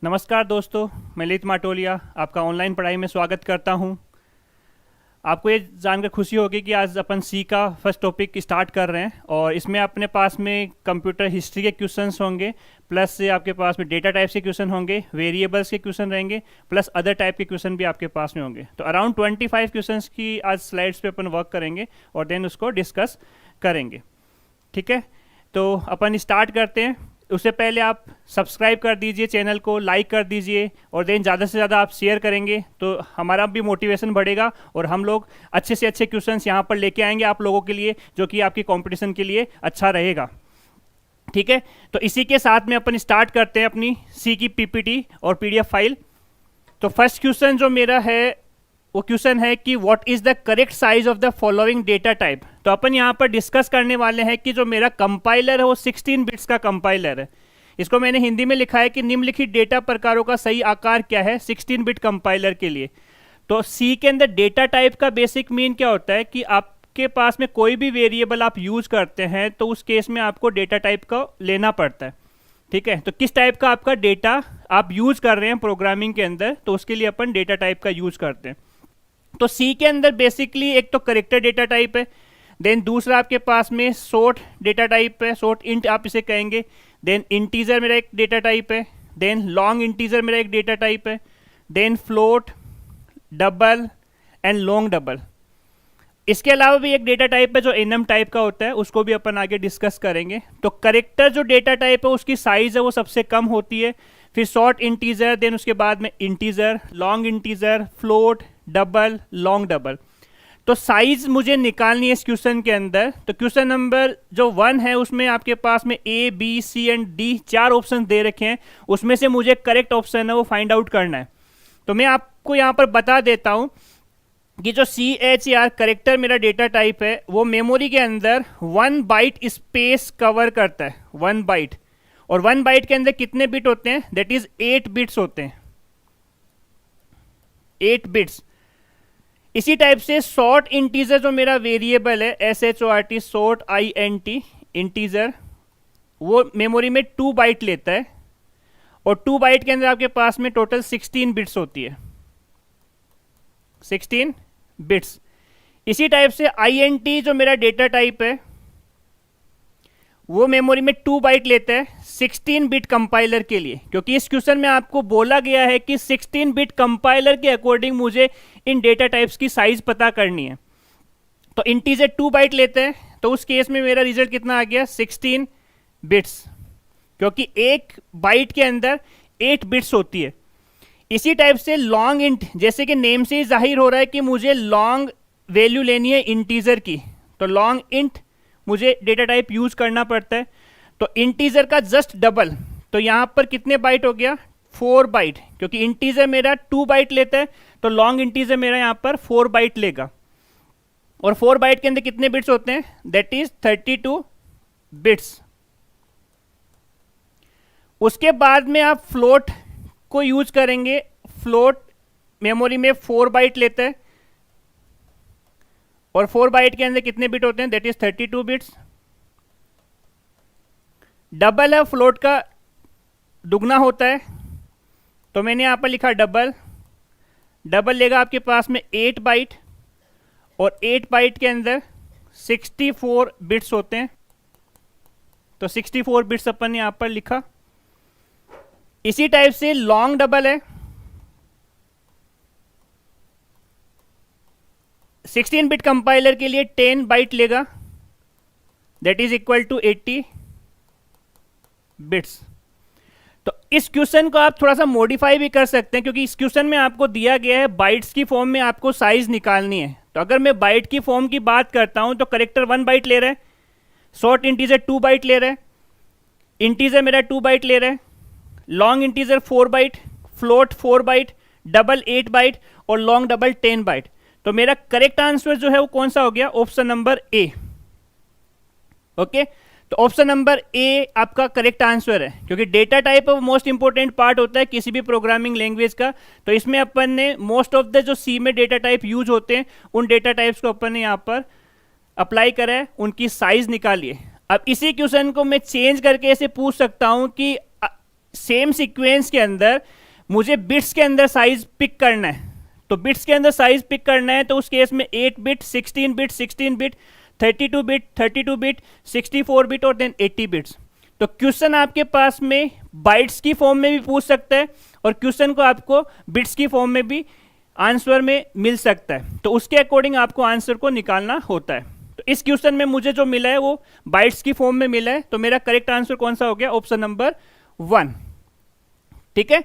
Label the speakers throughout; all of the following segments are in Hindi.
Speaker 1: नमस्कार दोस्तों, मैं ललित माटोलिया आपका ऑनलाइन पढ़ाई में स्वागत करता हूं। आपको ये जानकर खुशी होगी कि आज अपन सी का फर्स्ट टॉपिक स्टार्ट कर रहे हैं और इसमें अपने पास में कंप्यूटर हिस्ट्री के क्वेश्चंस होंगे, प्लस से आपके पास में डेटा टाइप्स के क्वेश्चन होंगे, वेरिएबल्स के क्वेश्चन रहेंगे, प्लस अदर टाइप के क्वेश्चन भी आपके पास में होंगे। तो अराउंड 25 क्वेश्चंस की आज स्लाइड्स पे अपन वर्क करेंगे और देन उसको डिस्कस करेंगे। ठीक है, तो अपन स्टार्ट करते हैं। उससे पहले आप सब्सक्राइब कर दीजिए, चैनल को लाइक कर दीजिए और देन ज़्यादा से ज़्यादा आप शेयर करेंगे तो हमारा भी मोटिवेशन बढ़ेगा और हम लोग अच्छे से अच्छे क्वेश्चंस यहाँ पर लेके आएंगे आप लोगों के लिए, जो कि आपकी कंपटीशन के लिए अच्छा रहेगा। ठीक है, तो इसी के साथ में अपन स्टार्ट करते हैं अपनी सी की पीपीटी और पीडीएफ फाइल। तो फर्स्ट क्वेश्चन जो मेरा है वो क्वेश्चन है कि what is the correct size of the following data type. तो अपन यहाँ पर डिस्कस करने वाले हैं कि जो मेरा कंपाइलर है वो 16 बिट्स का कंपाइलर है। इसको मैंने हिंदी में लिखा है कि निम्नलिखित डेटा प्रकारों का सही आकार क्या है 16 बिट कंपाइलर के लिए। तो सी के अंदर डेटा टाइप का बेसिक मीन क्या होता है कि आपके पास में कोई भी वेरिएबल आप यूज करते हैं तो उस केस में आपको डेटा टाइप का लेना पड़ता है। ठीक है, तो किस टाइप का आपका डेटा आप यूज कर रहे हैं प्रोग्रामिंग के अंदर, तो उसके लिए अपन डेटा टाइप का यूज करते हैं। तो सी के अंदर बेसिकली एक तो करेक्टर डेटा टाइप है, देन दूसरा आपके पास में शॉर्ट डेटा टाइप है, शॉर्ट इंट आप इसे कहेंगे, देन इंटीजर मेरा एक डेटा टाइप है, देन लॉन्ग इंटीजर मेरा एक डेटा टाइप है, then float, double and long double. इसके अलावा भी एक डेटा टाइप है जो एनएम टाइप का होता है, उसको भी अपन आगे डिस्कस करेंगे। तो करेक्टर जो डेटा टाइप है उसकी साइज है वो सबसे कम होती है, फिर शॉर्ट इंटीजर, देन उसके बाद में integer, long integer, float, double, long double. तो साइज मुझे निकालनी है इस क्वेश्चन के अंदर। तो क्वेश्चन नंबर जो 1 है उसमें आपके पास में A, B, C and D 4 option दे रखे हैं, उसमें से मुझे करेक्ट ऑप्शन है वो फाइंड आउट करना है। तो मैं आपको यहाँ पर बता देता हूँ कि जो सी एच आर करेक्टर मेरा डेटा टाइप है वो मेमोरी के अंदर 1 बाइट स्पेस कवर करता है, 1 बाइट। और 1 बाइट के अंदर कितने बिट होते हैं, दैट इज 8 बिट्स होते हैं, 8 बिट्स। इसी टाइप से शॉर्ट इंटीजर जो मेरा वेरिएबल है SHORT, शॉर्ट INT इंटीजर, वो मेमोरी में 2 बाइट लेता है और 2 बाइट के अंदर आपके पास में टोटल 16 बिट्स होती है, 16 बिट्स। इसी टाइप से INT जो मेरा डेटा टाइप है वो मेमोरी में 2 बाइट लेता है 16 बिट कंपाइलर के लिए, क्योंकि इस क्वेश्चन में आपको बोला गया है कि 16 बिट कंपाइलर के अकॉर्डिंग मुझे इन डेटा टाइप्स की साइज पता करनी है। तो इंटीजर 2 बाइट लेते हैं, तो उस केस में मेरा रिजल्ट कितना आ गया 16 बिट्स, क्योंकि एक बाइट के अंदर 8 बिट्स होती है। इसी टाइप से लॉन्ग इंट, जैसे कि नेम से ही जाहिर हो रहा है कि मुझे लॉन्ग वैल्यू लेनी है इंटीजर की, तो लॉन्ग इंट मुझे डेटा टाइप यूज करना पड़ता है। तो इंटीजर का जस्ट डबल, तो यहां पर कितने बाइट हो गया 4 बाइट, क्योंकि इंटीजर मेरा 2 बाइट लेता है तो लॉन्ग इंटीजर मेरा यहां पर 4 बाइट लेगा। और 4 बाइट के अंदर कितने बिट्स होते हैं, दैट इज 32 बिट्स। उसके बाद में आप फ्लोट को यूज करेंगे। फ्लोट मेमोरी में 4 बाइट लेता है और 4 बाइट के अंदर कितने बिट होते हैं, दैट इज 32 बिट्स। डबल है, फ्लोट का दुगना होता है, तो मैंने यहां पर लिखा डबल। डबल लेगा आपके पास में 8 बाइट और 8 बाइट के अंदर 64 बिट्स होते हैं, तो 64 बिट्स अपन ने यहां पर लिखा। इसी टाइप से लॉन्ग डबल है, 16 बिट कंपाइलर के लिए 10 बाइट लेगा, that is equal to 80 bits. तो इस क्वेश्चन को आप थोड़ा सा मॉडिफाई भी कर सकते हैं, क्योंकि इस क्वेश्चन में आपको दिया गया है बाइट्स की फॉर्म में आपको साइज निकालनी है। तो अगर मैं बाइट की फॉर्म की बात करता हूं तो करेक्टर 1 बाइट ले रहा है, शॉर्ट इंटीजर 2 बाइट ले रहा है, इंटीजर मेरा 2 बाइट ले रहा है, long integer 4 byte, float 4 byte, double 8 byte और लॉन्ग डबल 10 बाइट। तो मेरा करेक्ट आंसर जो है वो कौन सा हो गया, ऑप्शन नंबर ए। ओके, तो ऑप्शन नंबर ए आपका करेक्ट आंसर है, क्योंकि data type most important part होता है किसी भी प्रोग्रामिंग लैंग्वेज का। तो इसमें अपन ने मोस्ट ऑफ द जो सी में डेटा टाइप यूज होते हैं उन डेटा टाइप्स को अपन ने यहाँ पर अप्लाई करा है, उनकी साइज निकालिए। अब इसी क्वेश्चन को मैं चेंज करके ऐसे पूछ सकता हूं कि सेम सीक्वेंस के अंदर मुझे बिट्स के अंदर साइज पिक करना है, तो बिट्स के अंदर साइज पिक करना है, तो उस केस में 8 bit, 16 bit, 16 bit, 32 bit, 32 bit, 64 bit और देन 80 बिट्स। तो क्वेश्चन आपके पास में बाइट्स की फॉर्म में भी पूछ सकता है और क्वेश्चन को आपको बिट्स की फॉर्म में भी आंसर में मिल सकता है, तो उसके अकॉर्डिंग आपको आंसर को निकालना होता है। तो इस क्वेश्चन में मुझे जो मिला है वो बाइट्स की फॉर्म में मिला है, तो मेरा करेक्ट आंसर कौन सा हो गया? Option number 1। ठीक है,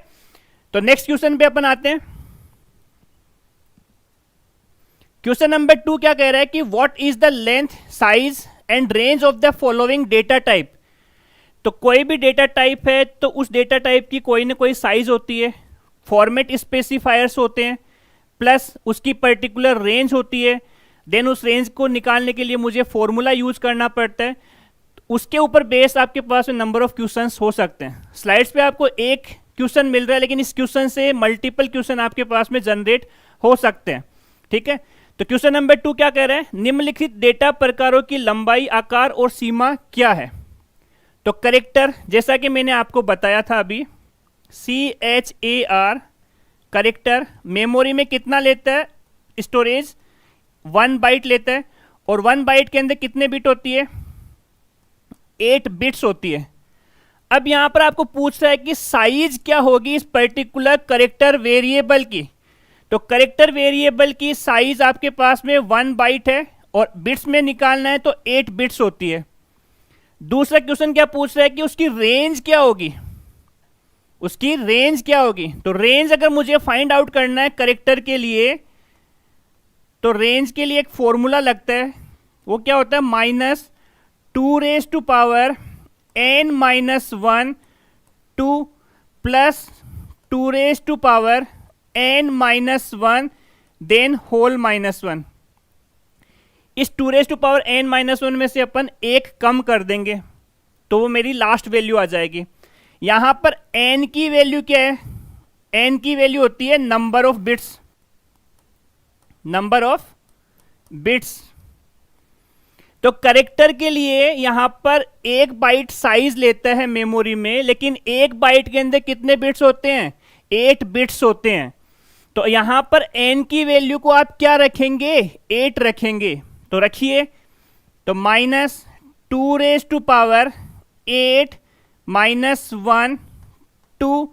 Speaker 1: तो नेक्स्ट क्वेश्चन पे अपन आते हैं। क्वेश्चन नंबर 2 क्या कह रहा है कि what is the length, size and range of the following data type. तो कोई भी डेटा टाइप है तो उस डेटा टाइप की कोई ना कोई साइज होती है, फॉर्मेट स्पेसिफायर्स होते हैं, प्लस उसकी पर्टिकुलर रेंज होती है, देन उस रेंज को निकालने के लिए मुझे फॉर्मूला यूज करना पड़ता है। उसके ऊपर बेस आपके पास नंबर ऑफ क्वेश्चंस हो सकते हैं। स्लाइड्स पे आपको एक क्वेश्चन मिल रहा है, लेकिन इस क्वेश्चन से मल्टीपल क्वेश्चन आपके पास में जनरेट हो सकते हैं। ठीक है, तो क्वेश्चन नंबर 2 क्या कह रहे हैं? निम्नलिखित डेटा प्रकारों की लंबाई, आकार और सीमा क्या है? तो करेक्टर, जैसा कि मैंने आपको बताया था अभी, CHAR करेक्टर मेमोरी में कितना लेता है? स्टोरेज 1 बाइट लेता है, और 1 बाइट के अंदर कितने बिट होती है? 8 बिट्स होती है। अब यहां पर आपको पूछ रहा है कि साइज क्या होगी इस पर्टिकुलर करेक्टर वेरिएबल की। तो करेक्टर वेरिएबल की साइज आपके पास में 1 बाइट है और बिट्स में निकालना है तो 8 बिट्स होती है। दूसरा क्वेश्चन क्या पूछ रहा है कि उसकी रेंज क्या होगी? उसकी रेंज क्या होगी? तो रेंज अगर मुझे फाइंड आउट करना है करेक्टर के लिए, तो रेंज के लिए एक फॉर्मूला लगता है, वो क्या होता है? -2n-1 2 plus 2n-1 then whole -1। इस 2n-1 में से अपन एक कम कर देंगे तो वो मेरी लास्ट वैल्यू आ जाएगी। यहां पर n की वैल्यू क्या है? n की वैल्यू होती है number of bits, number of bits. तो करेक्टर के लिए यहां पर 1 बाइट साइज लेता है मेमोरी में, लेकिन 1 बाइट के अंदर कितने बिट्स होते हैं? 8 बिट्स होते हैं। तो यहां पर n की वैल्यू को आप क्या रखेंगे? 8 रखेंगे। तो रखिए, तो -2^8 -1 2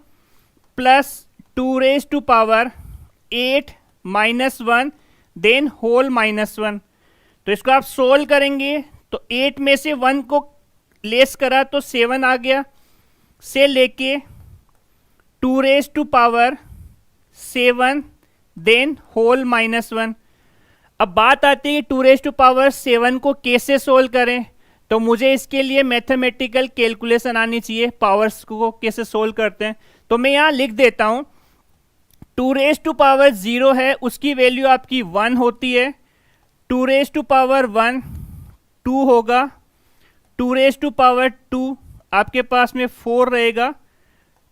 Speaker 1: प्लस 2^8 -1 देन होल -1। तो इसको आप सोल्व करेंगे तो 8 में से 1 को लेस करा तो 7 आ गया, से लेके 2^7 देन होल -1। अब बात आती है 2^7 को कैसे सोल्व करें, तो मुझे इसके लिए मैथमेटिकल कैलकुलेशन आनी चाहिए, पावर्स को कैसे सोल्व करते हैं। तो मैं यहां लिख देता हूं, 2^0 है, उसकी वैल्यू आपकी 1 होती है। 2^1 2 होगा, 2^2 आपके पास में 4 रहेगा,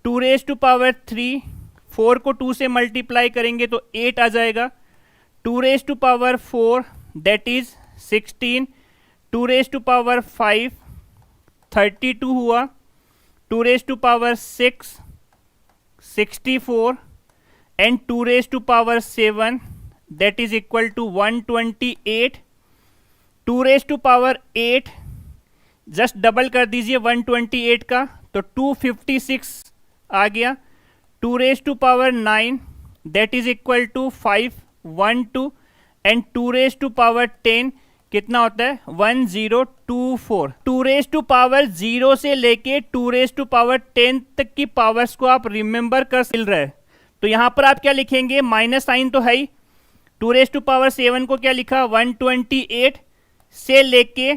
Speaker 1: 2^3 4 को 2 से मल्टीप्लाई करेंगे तो 8 आ जाएगा, 2^4 दैट इज 16, 2^5 32 हुआ, 2^6 64 and 2^7 that is equal to 128। 2^8 just double कर दीजिए 128 का तो 256 आ गया। 2^9 that is equal to 512 and 2^10 कितना होता है? 1024। 2^0 से लेके 2^10 तक की पावर्स को आप रिमेंबर कर मिल रहा है। तो यहां पर आप क्या लिखेंगे? माइनस साइन तो है ही। 2^7 को क्या लिखा? 128 से लेके,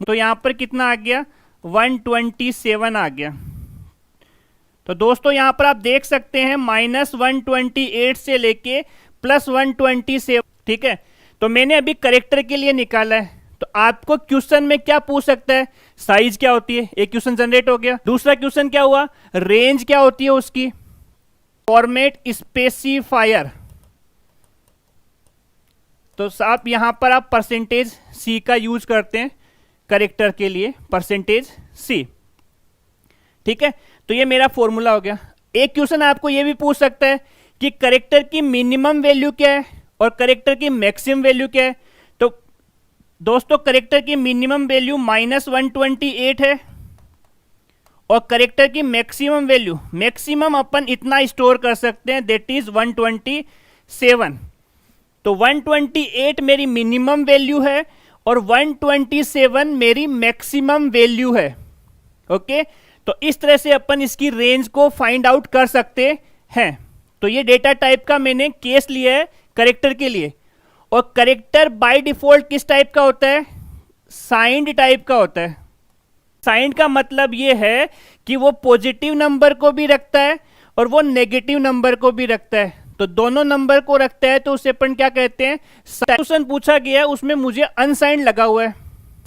Speaker 1: तो यहां पर कितना आ गया? 127 आ गया। तो दोस्तों यहां पर आप देख सकते हैं -128 से लेके +127। ठीक है, तो मैंने अभी करेक्टर के लिए निकाला है। तो आपको क्वेश्चन में क्या पूछ सकता है? साइज क्या होती है, एक क्वेश्चन जनरेट हो गया। दूसरा क्वेश्चन क्या हुआ? रेंज क्या होती है उसकी, फॉर्मेट स्पेसिफायर। तो आप यहां पर आप %C का यूज करते हैं करेक्टर के लिए, %C। ठीक है, तो ये मेरा फॉर्मूला हो गया। एक क्वेश्चन आपको ये भी पूछ सकता है कि करेक्टर की मिनिमम वैल्यू क्या है और करेक्टर की मैक्सिमम वैल्यू क्या है। तो दोस्तों करेक्टर की मिनिमम वैल्यू -128 है और करेक्टर की मैक्सिमम वैल्यू, मैक्सिमम अपन इतना स्टोर कर सकते हैं, दैट इज 127। तो 128 मेरी मिनिमम वैल्यू है और 127 मेरी मैक्सिमम वैल्यू है। ओके, तो इस तरह से अपन इसकी रेंज को फाइंड आउट कर सकते हैं। तो ये डेटा टाइप का मैंने केस लिया है करेक्टर के लिए। और करेक्टर बाय डिफॉल्ट किस टाइप का होता है? साइंड टाइप का होता है। साइंड का मतलब ये है कि वो पॉजिटिव नंबर को भी रखता है और वो नेगेटिव नंबर को भी रखता है। तो दोनों नंबर को रखता है तो उसे अपन क्या कहते हैं? क्वेश्चन पूछा गया है उसमें मुझे अनसाइंड लगा हुआ है।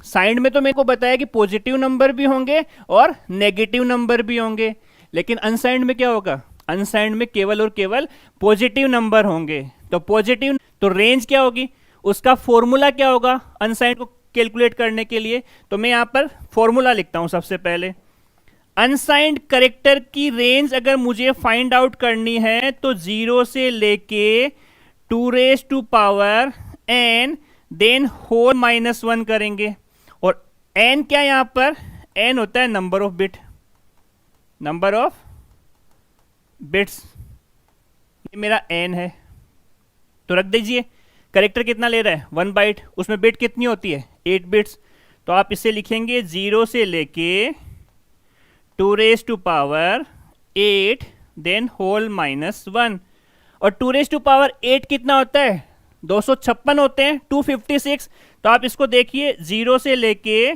Speaker 1: साइंड में तो मेरे को बताया कि पॉजिटिव नंबर भी होंगे और नेगेटिव नंबर भी होंगे, लेकिन अनसाइंड में क्या होगा? अनसाइंड में केवल और केवल पॉजिटिव नंबर होंगे। तो पॉजिटिव, तो रेंज क्या होगी, उसका फॉर्मूला क्या होगा अनसाइंड को कैलकुलेट करने के लिए? तो मैं यहां पर फॉर्मूला लिखता हूं। सबसे पहले अनसाइंड करेक्टर की रेंज अगर मुझे फाइंड आउट करनी है तो 0 से लेके 2⁻n देन होल -1 करेंगे। और n क्या यहां पर? n होता है number of bit, number of bits, ये मेरा n है। तो रख दीजिए, करेक्टर कितना ले रहा है? 1 बाइट, उसमें बिट कितनी होती है? 8 बिट्स। तो आप इसे लिखेंगे 0 से लेके 2⁸ देन होल -1। और 2⁸ कितना होता है? 256 होते हैं, 256। तो आप इसको देखिए, 0 से लेके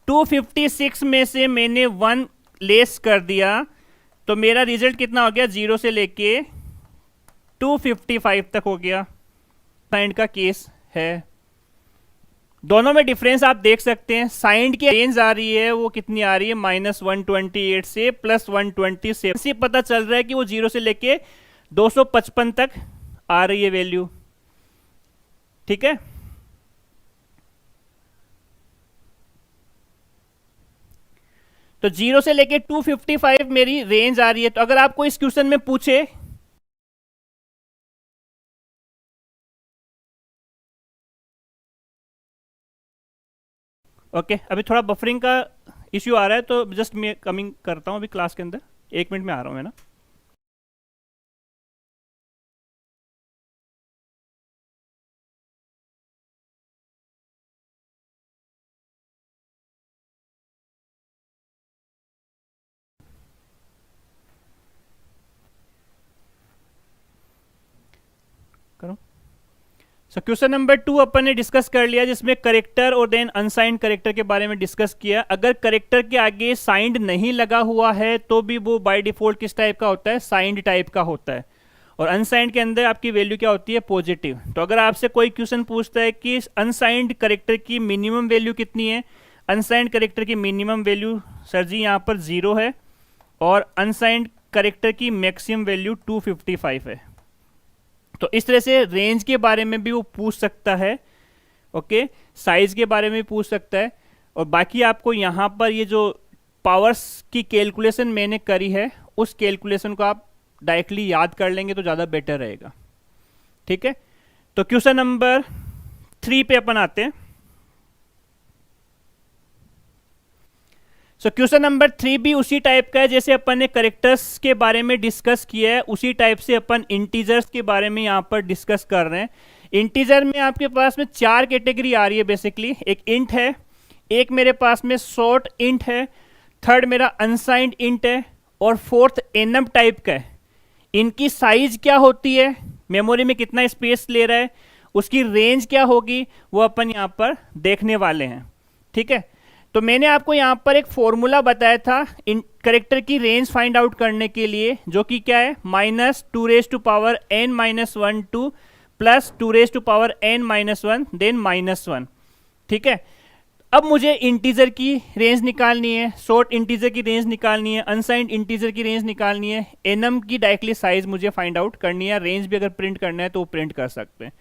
Speaker 1: 256 में से मैंने 1 लेस कर दिया, तो मेरा रिजल्ट कितना हो गया? 0 से लेके 255 तक हो गया। साइंड का केस है। दोनों में डिफरेंस आप देख सकते हैं। साइंड की रेंज आ रही है, वो कितनी आ रही है? -128 से +127 से पता चल रहा है कि वो 0 से लेके 255 तक आ रही है वैल्यू। ठीक है, तो 0 से लेके 255 मेरी रेंज आ रही है। तो अगर आपको इस क्वेश्चन में पूछे ओके अभी थोड़ा बफरिंग का इश्यू आ रहा है, तो जस्ट मैं कमिंग करता हूँ अभी क्लास के अंदर, 1 मिनट में आ रहा हूँ मैं ना। करो। सो क्वेश्चन नंबर 2 अपन ने डिस्कस कर लिया, जिसमें करेक्टर और देन अनसाइंड करेक्टर के बारे में डिस्कस किया। अगर करेक्टर के आगे साइंड नहीं लगा हुआ है तो भी वो बाय डिफॉल्ट किस टाइप का होता है? साइंड टाइप का होता है। और अनसाइंड के अंदर आपकी वैल्यू क्या होती है? पॉजिटिव। तो अगर आपसे कोई क्वेश्चन पूछता है कि अनसाइंड करेक्टर की मिनिमम वैल्यू कितनी है? अनसाइंड करेक्टर की मिनिमम वैल्यू सर जी यहाँ पर 0 है और अनसाइंड करेक्टर की मैक्सिमम वैल्यू 255 है। तो इस तरह से रेंज के बारे में भी वो पूछ सकता है। ओके, साइज के बारे में भी पूछ सकता है। और बाकी आपको यहाँ पर ये जो पावर्स की कैलकुलेशन मैंने करी है, उस कैलकुलेशन को आप डायरेक्टली याद कर लेंगे तो ज़्यादा बेटर रहेगा। ठीक है, तो क्वेश्चन नंबर 3 पे अपन आते हैं। सो क्वेश्चन नंबर 3 भी उसी टाइप का है जैसे अपन ने करेक्टर्स के बारे में डिस्कस किया है, उसी टाइप से अपन इंटीजर्स के बारे में यहाँ पर डिस्कस कर रहे हैं। इंटीजर में आपके पास में 4 कैटेगरी आ रही है बेसिकली। एक इंट है, एक मेरे पास में शॉर्ट इंट है, थर्ड मेरा अनसाइंड इंट है और फोर्थ एनम टाइप का है। इनकी साइज क्या होती है, मेमोरी में कितना स्पेस ले रहा है, उसकी रेंज क्या होगी, वो अपन यहाँ पर देखने वाले हैं। ठीक है, तो मैंने आपको यहाँ पर एक फॉर्मूला बताया था इन करेक्टर की रेंज फाइंड आउट करने के लिए, जो कि क्या है? -2⁻n-1 to +2⁻n-1 then -1। ठीक है, अब मुझे इंटीजर की रेंज निकालनी है, शॉर्ट इंटीजर की रेंज निकालनी है, अनसाइंड इंटीजर की रेंज निकालनी है, एनम की डायरेक्टली साइज मुझे फाइंड आउट करनी है। रेंज भी अगर प्रिंट करना है तो वो प्रिंट कर सकते हैं।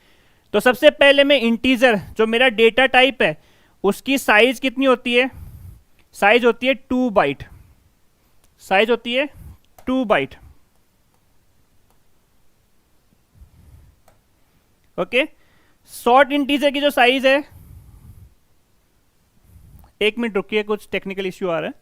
Speaker 1: तो सबसे पहले मैं इंटीजर जो मेरा डेटा टाइप है उसकी साइज कितनी होती है? साइज होती है 2 बाइट। साइज होती है 2 बाइट। ओके, शॉर्ट इंटीजर की जो साइज है, एक मिनट रुकिए, कुछ टेक्निकल इश्यू आ रहा है।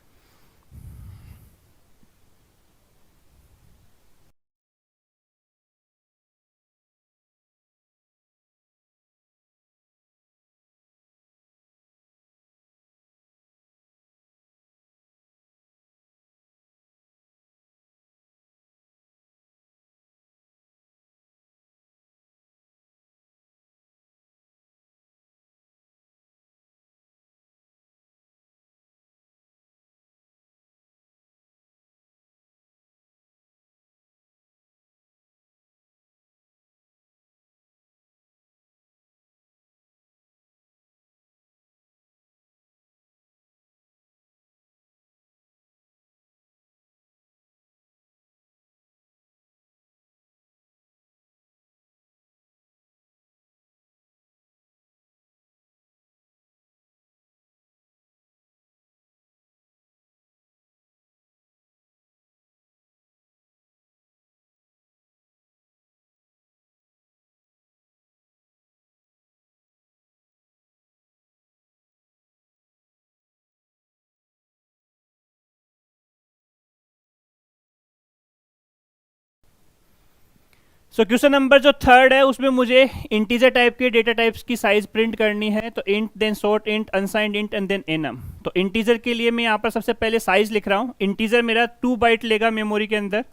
Speaker 1: सो क्वेश्चन नंबर जो थर्ड है उसमें मुझे इंटीजर टाइप के डेटा टाइप्स की साइज प्रिंट करनी है। तो int, then short int, unsigned int and then enum. तो इंटीजर के लिए मैं यहाँ पर सबसे पहले साइज लिख रहा हूँ। इंटीजर मेरा 2 बाइट लेगा मेमोरी के अंदर।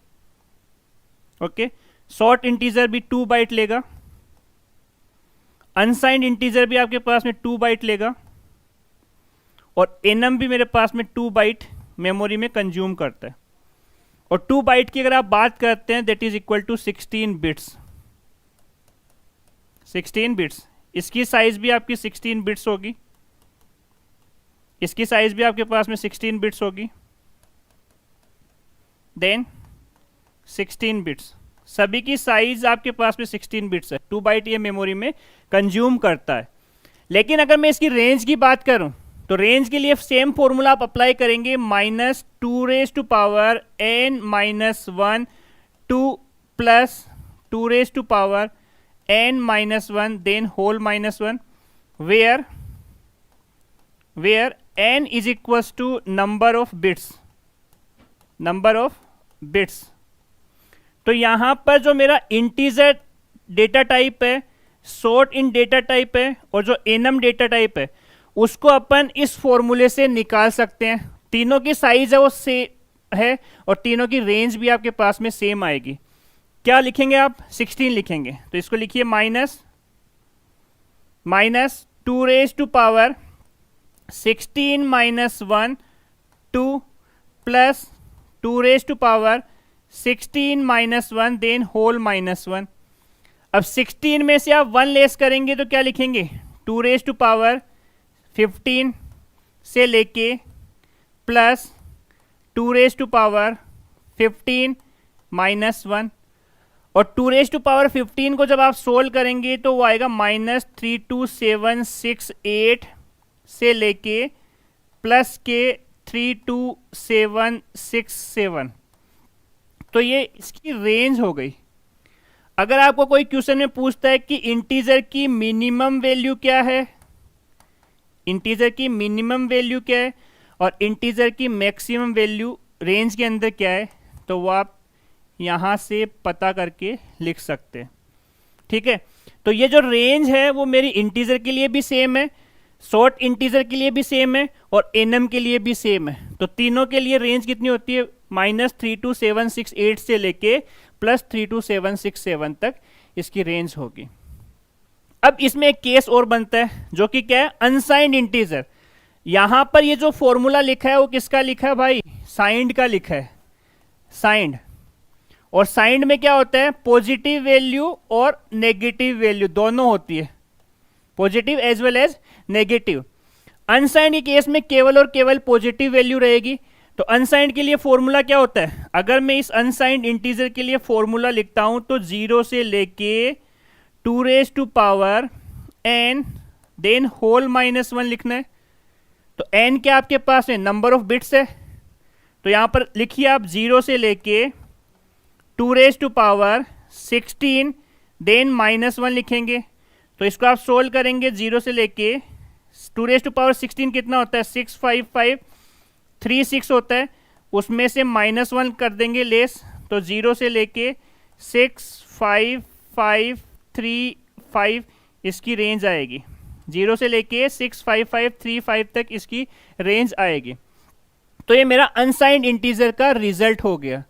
Speaker 1: ओके, शॉर्ट इंटीजर भी 2 बाइट लेगा। अनसाइंड इंटीजर भी आपके पास में 2 बाइट लेगा। और एनम भी मेरे पास में 2 बाइट मेमोरी में कंज्यूम करता है। और 2 बाइट की अगर आप बात करते हैं, that is equal to 16 bits. 16 bits, इसकी साइज भी आपकी 16 बिट्स होगी। इसकी साइज भी आपके पास में 16 बिट्स होगी। देन 16 बिट्स, सभी की साइज आपके पास में 16 बिट्स है। 2 बाइट ये मेमोरी में कंज्यूम करता है। लेकिन अगर मैं इसकी रेंज की बात करूं, तो रेंज के लिए सेम फॉर्मूला आप अप्लाई करेंगे, -2n-1 2 plus 2n-1 then whole -1 where n is equals to number of bits. तो यहां पर जो मेरा इंटीजर डेटा टाइप है, शॉर्ट इन डेटा टाइप है, और जो एनम डेटा टाइप है, उसको अपन इस फॉर्मूले से निकाल सकते हैं। तीनों की साइज है वो सेम है, और तीनों की रेंज भी आपके पास में सेम आएगी। क्या लिखेंगे आप? 16 लिखेंगे। तो इसको लिखिए -2 16 2 प्लस 2 16 देन होल -1। अब 16 में से आप 1 लेस करेंगे तो क्या लिखेंगे? 2 15 से लेके प्लस 2 15 -1। और 2 15 को जब आप सोल्व करेंगे तो वो आएगा -32768 से लेके प्लस के 32767। तो ये इसकी रेंज हो गई। अगर आपको कोई क्वेश्चन में पूछता है कि इंटीजर की मिनिमम वैल्यू क्या है, इंटीजर की मिनिमम वैल्यू क्या है और इंटीजर की मैक्सिमम वैल्यू रेंज के अंदर क्या है, तो वो आप यहाँ से पता करके लिख सकते हैं। ठीक है, तो ये जो रेंज है वो मेरी इंटीजर के लिए भी सेम है, शॉर्ट इंटीजर के लिए भी सेम है, और एनम के लिए भी सेम है। तो तीनों के लिए रेंज कितनी होती है? -32768 से लेके प्लस 32767 तक इसकी रेंज होगी। अब इसमें एक केस और बनता है, जो कि क्या है? Unsigned integer. यहां पर ये जो फॉर्मूला लिखा है वो किसका लिखा है भाई? साइंड का लिखा है, साइंड। और साइंड में क्या होता है? पॉजिटिव वैल्यू और नेगेटिव वैल्यू दोनों होती है, positive as well as negative. Unsigned के केस में केवल और केवल पॉजिटिव वैल्यू रहेगी। तो अनसाइंड के लिए फॉर्मूला क्या होता है? अगर मैं इस अनसाइंड इंटीजर के लिए फॉर्मूला लिखता हूं तो 0 से लेके 2n देन होल -1 लिखना है। तो n क्या आपके पास है? नंबर ऑफ बिट्स है। तो यहाँ पर लिखिए आप 0 से लेके 2⁻16 देन -1 लिखेंगे। तो इसको आप सोल्व करेंगे 0 से लेके 2⁻16 कितना होता है 65536 होता है, उसमें से -1 कर देंगे लेस, तो 0 से लेके 65535 इसकी रेंज आएगी। 0 से लेके 65535 तक इसकी रेंज आएगी। तो ये मेरा अनसाइंड इंटीजर का रिजल्ट हो गया।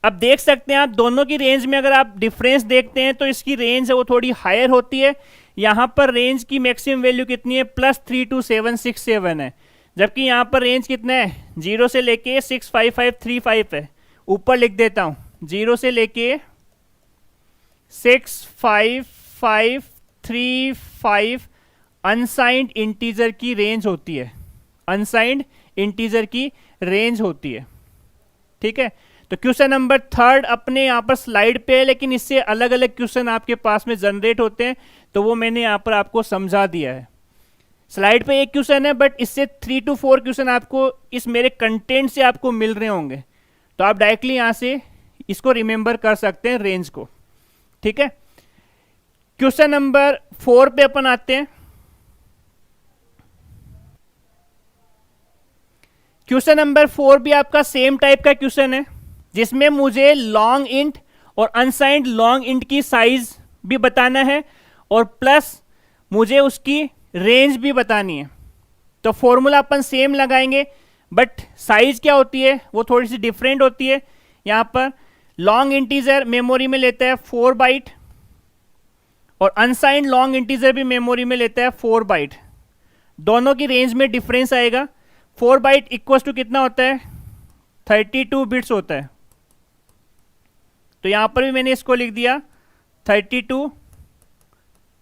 Speaker 1: अब देख सकते हैं आप दोनों की रेंज में अगर आप डिफरेंस देखते हैं तो इसकी रेंज है वो थोड़ी हायर होती है। यहाँ पर रेंज की मैक्सिमम वैल्यू कितनी है +32767 है, जबकि यहाँ पर रेंज कितना है 0 से लेके 65535 है। ऊपर लिख देता हूँ 0 से लेके 65535 अनसाइंड इंटीजर की रेंज होती है, अनसाइंड इंटीजर की रेंज होती है। ठीक है, तो क्वेश्चन नंबर 3 अपने यहाँ पर स्लाइड पे है, लेकिन इससे अलग अलग क्वेश्चन आपके पास में जनरेट होते हैं, तो वो मैंने यहाँ पर आपको समझा दिया है। स्लाइड पे एक क्वेश्चन है, बट इससे 3 to 4 क्वेश्चन आपको इस मेरे कंटेंट से आपको मिल रहे होंगे, तो आप डायरेक्टली यहाँ से इसको रिमेंबर कर सकते हैं रेंज को। ठीक है, क्वेश्चन नंबर 4 पे अपन आते हैं। क्वेश्चन नंबर 4 भी आपका सेम टाइप का क्वेश्चन है, जिसमें मुझे लॉन्ग इंट और अनसाइंड लॉन्ग इंट की साइज भी बताना है और प्लस मुझे उसकी रेंज भी बतानी है। तो फॉर्मूला अपन सेम लगाएंगे, बट साइज क्या होती है वो थोड़ी सी डिफरेंट होती है। यहाँ पर लॉन्ग इंटीजर मेमोरी में लेता है 4 बाइट और अनसाइंड लॉन्ग इंटीजर भी मेमोरी में लेता है 4 बाइट। दोनों की रेंज में डिफरेंस आएगा। 4 बाइट इक्वल्स टू कितना होता है 32 बिट्स होता है। तो यहां पर भी मैंने इसको लिख दिया 32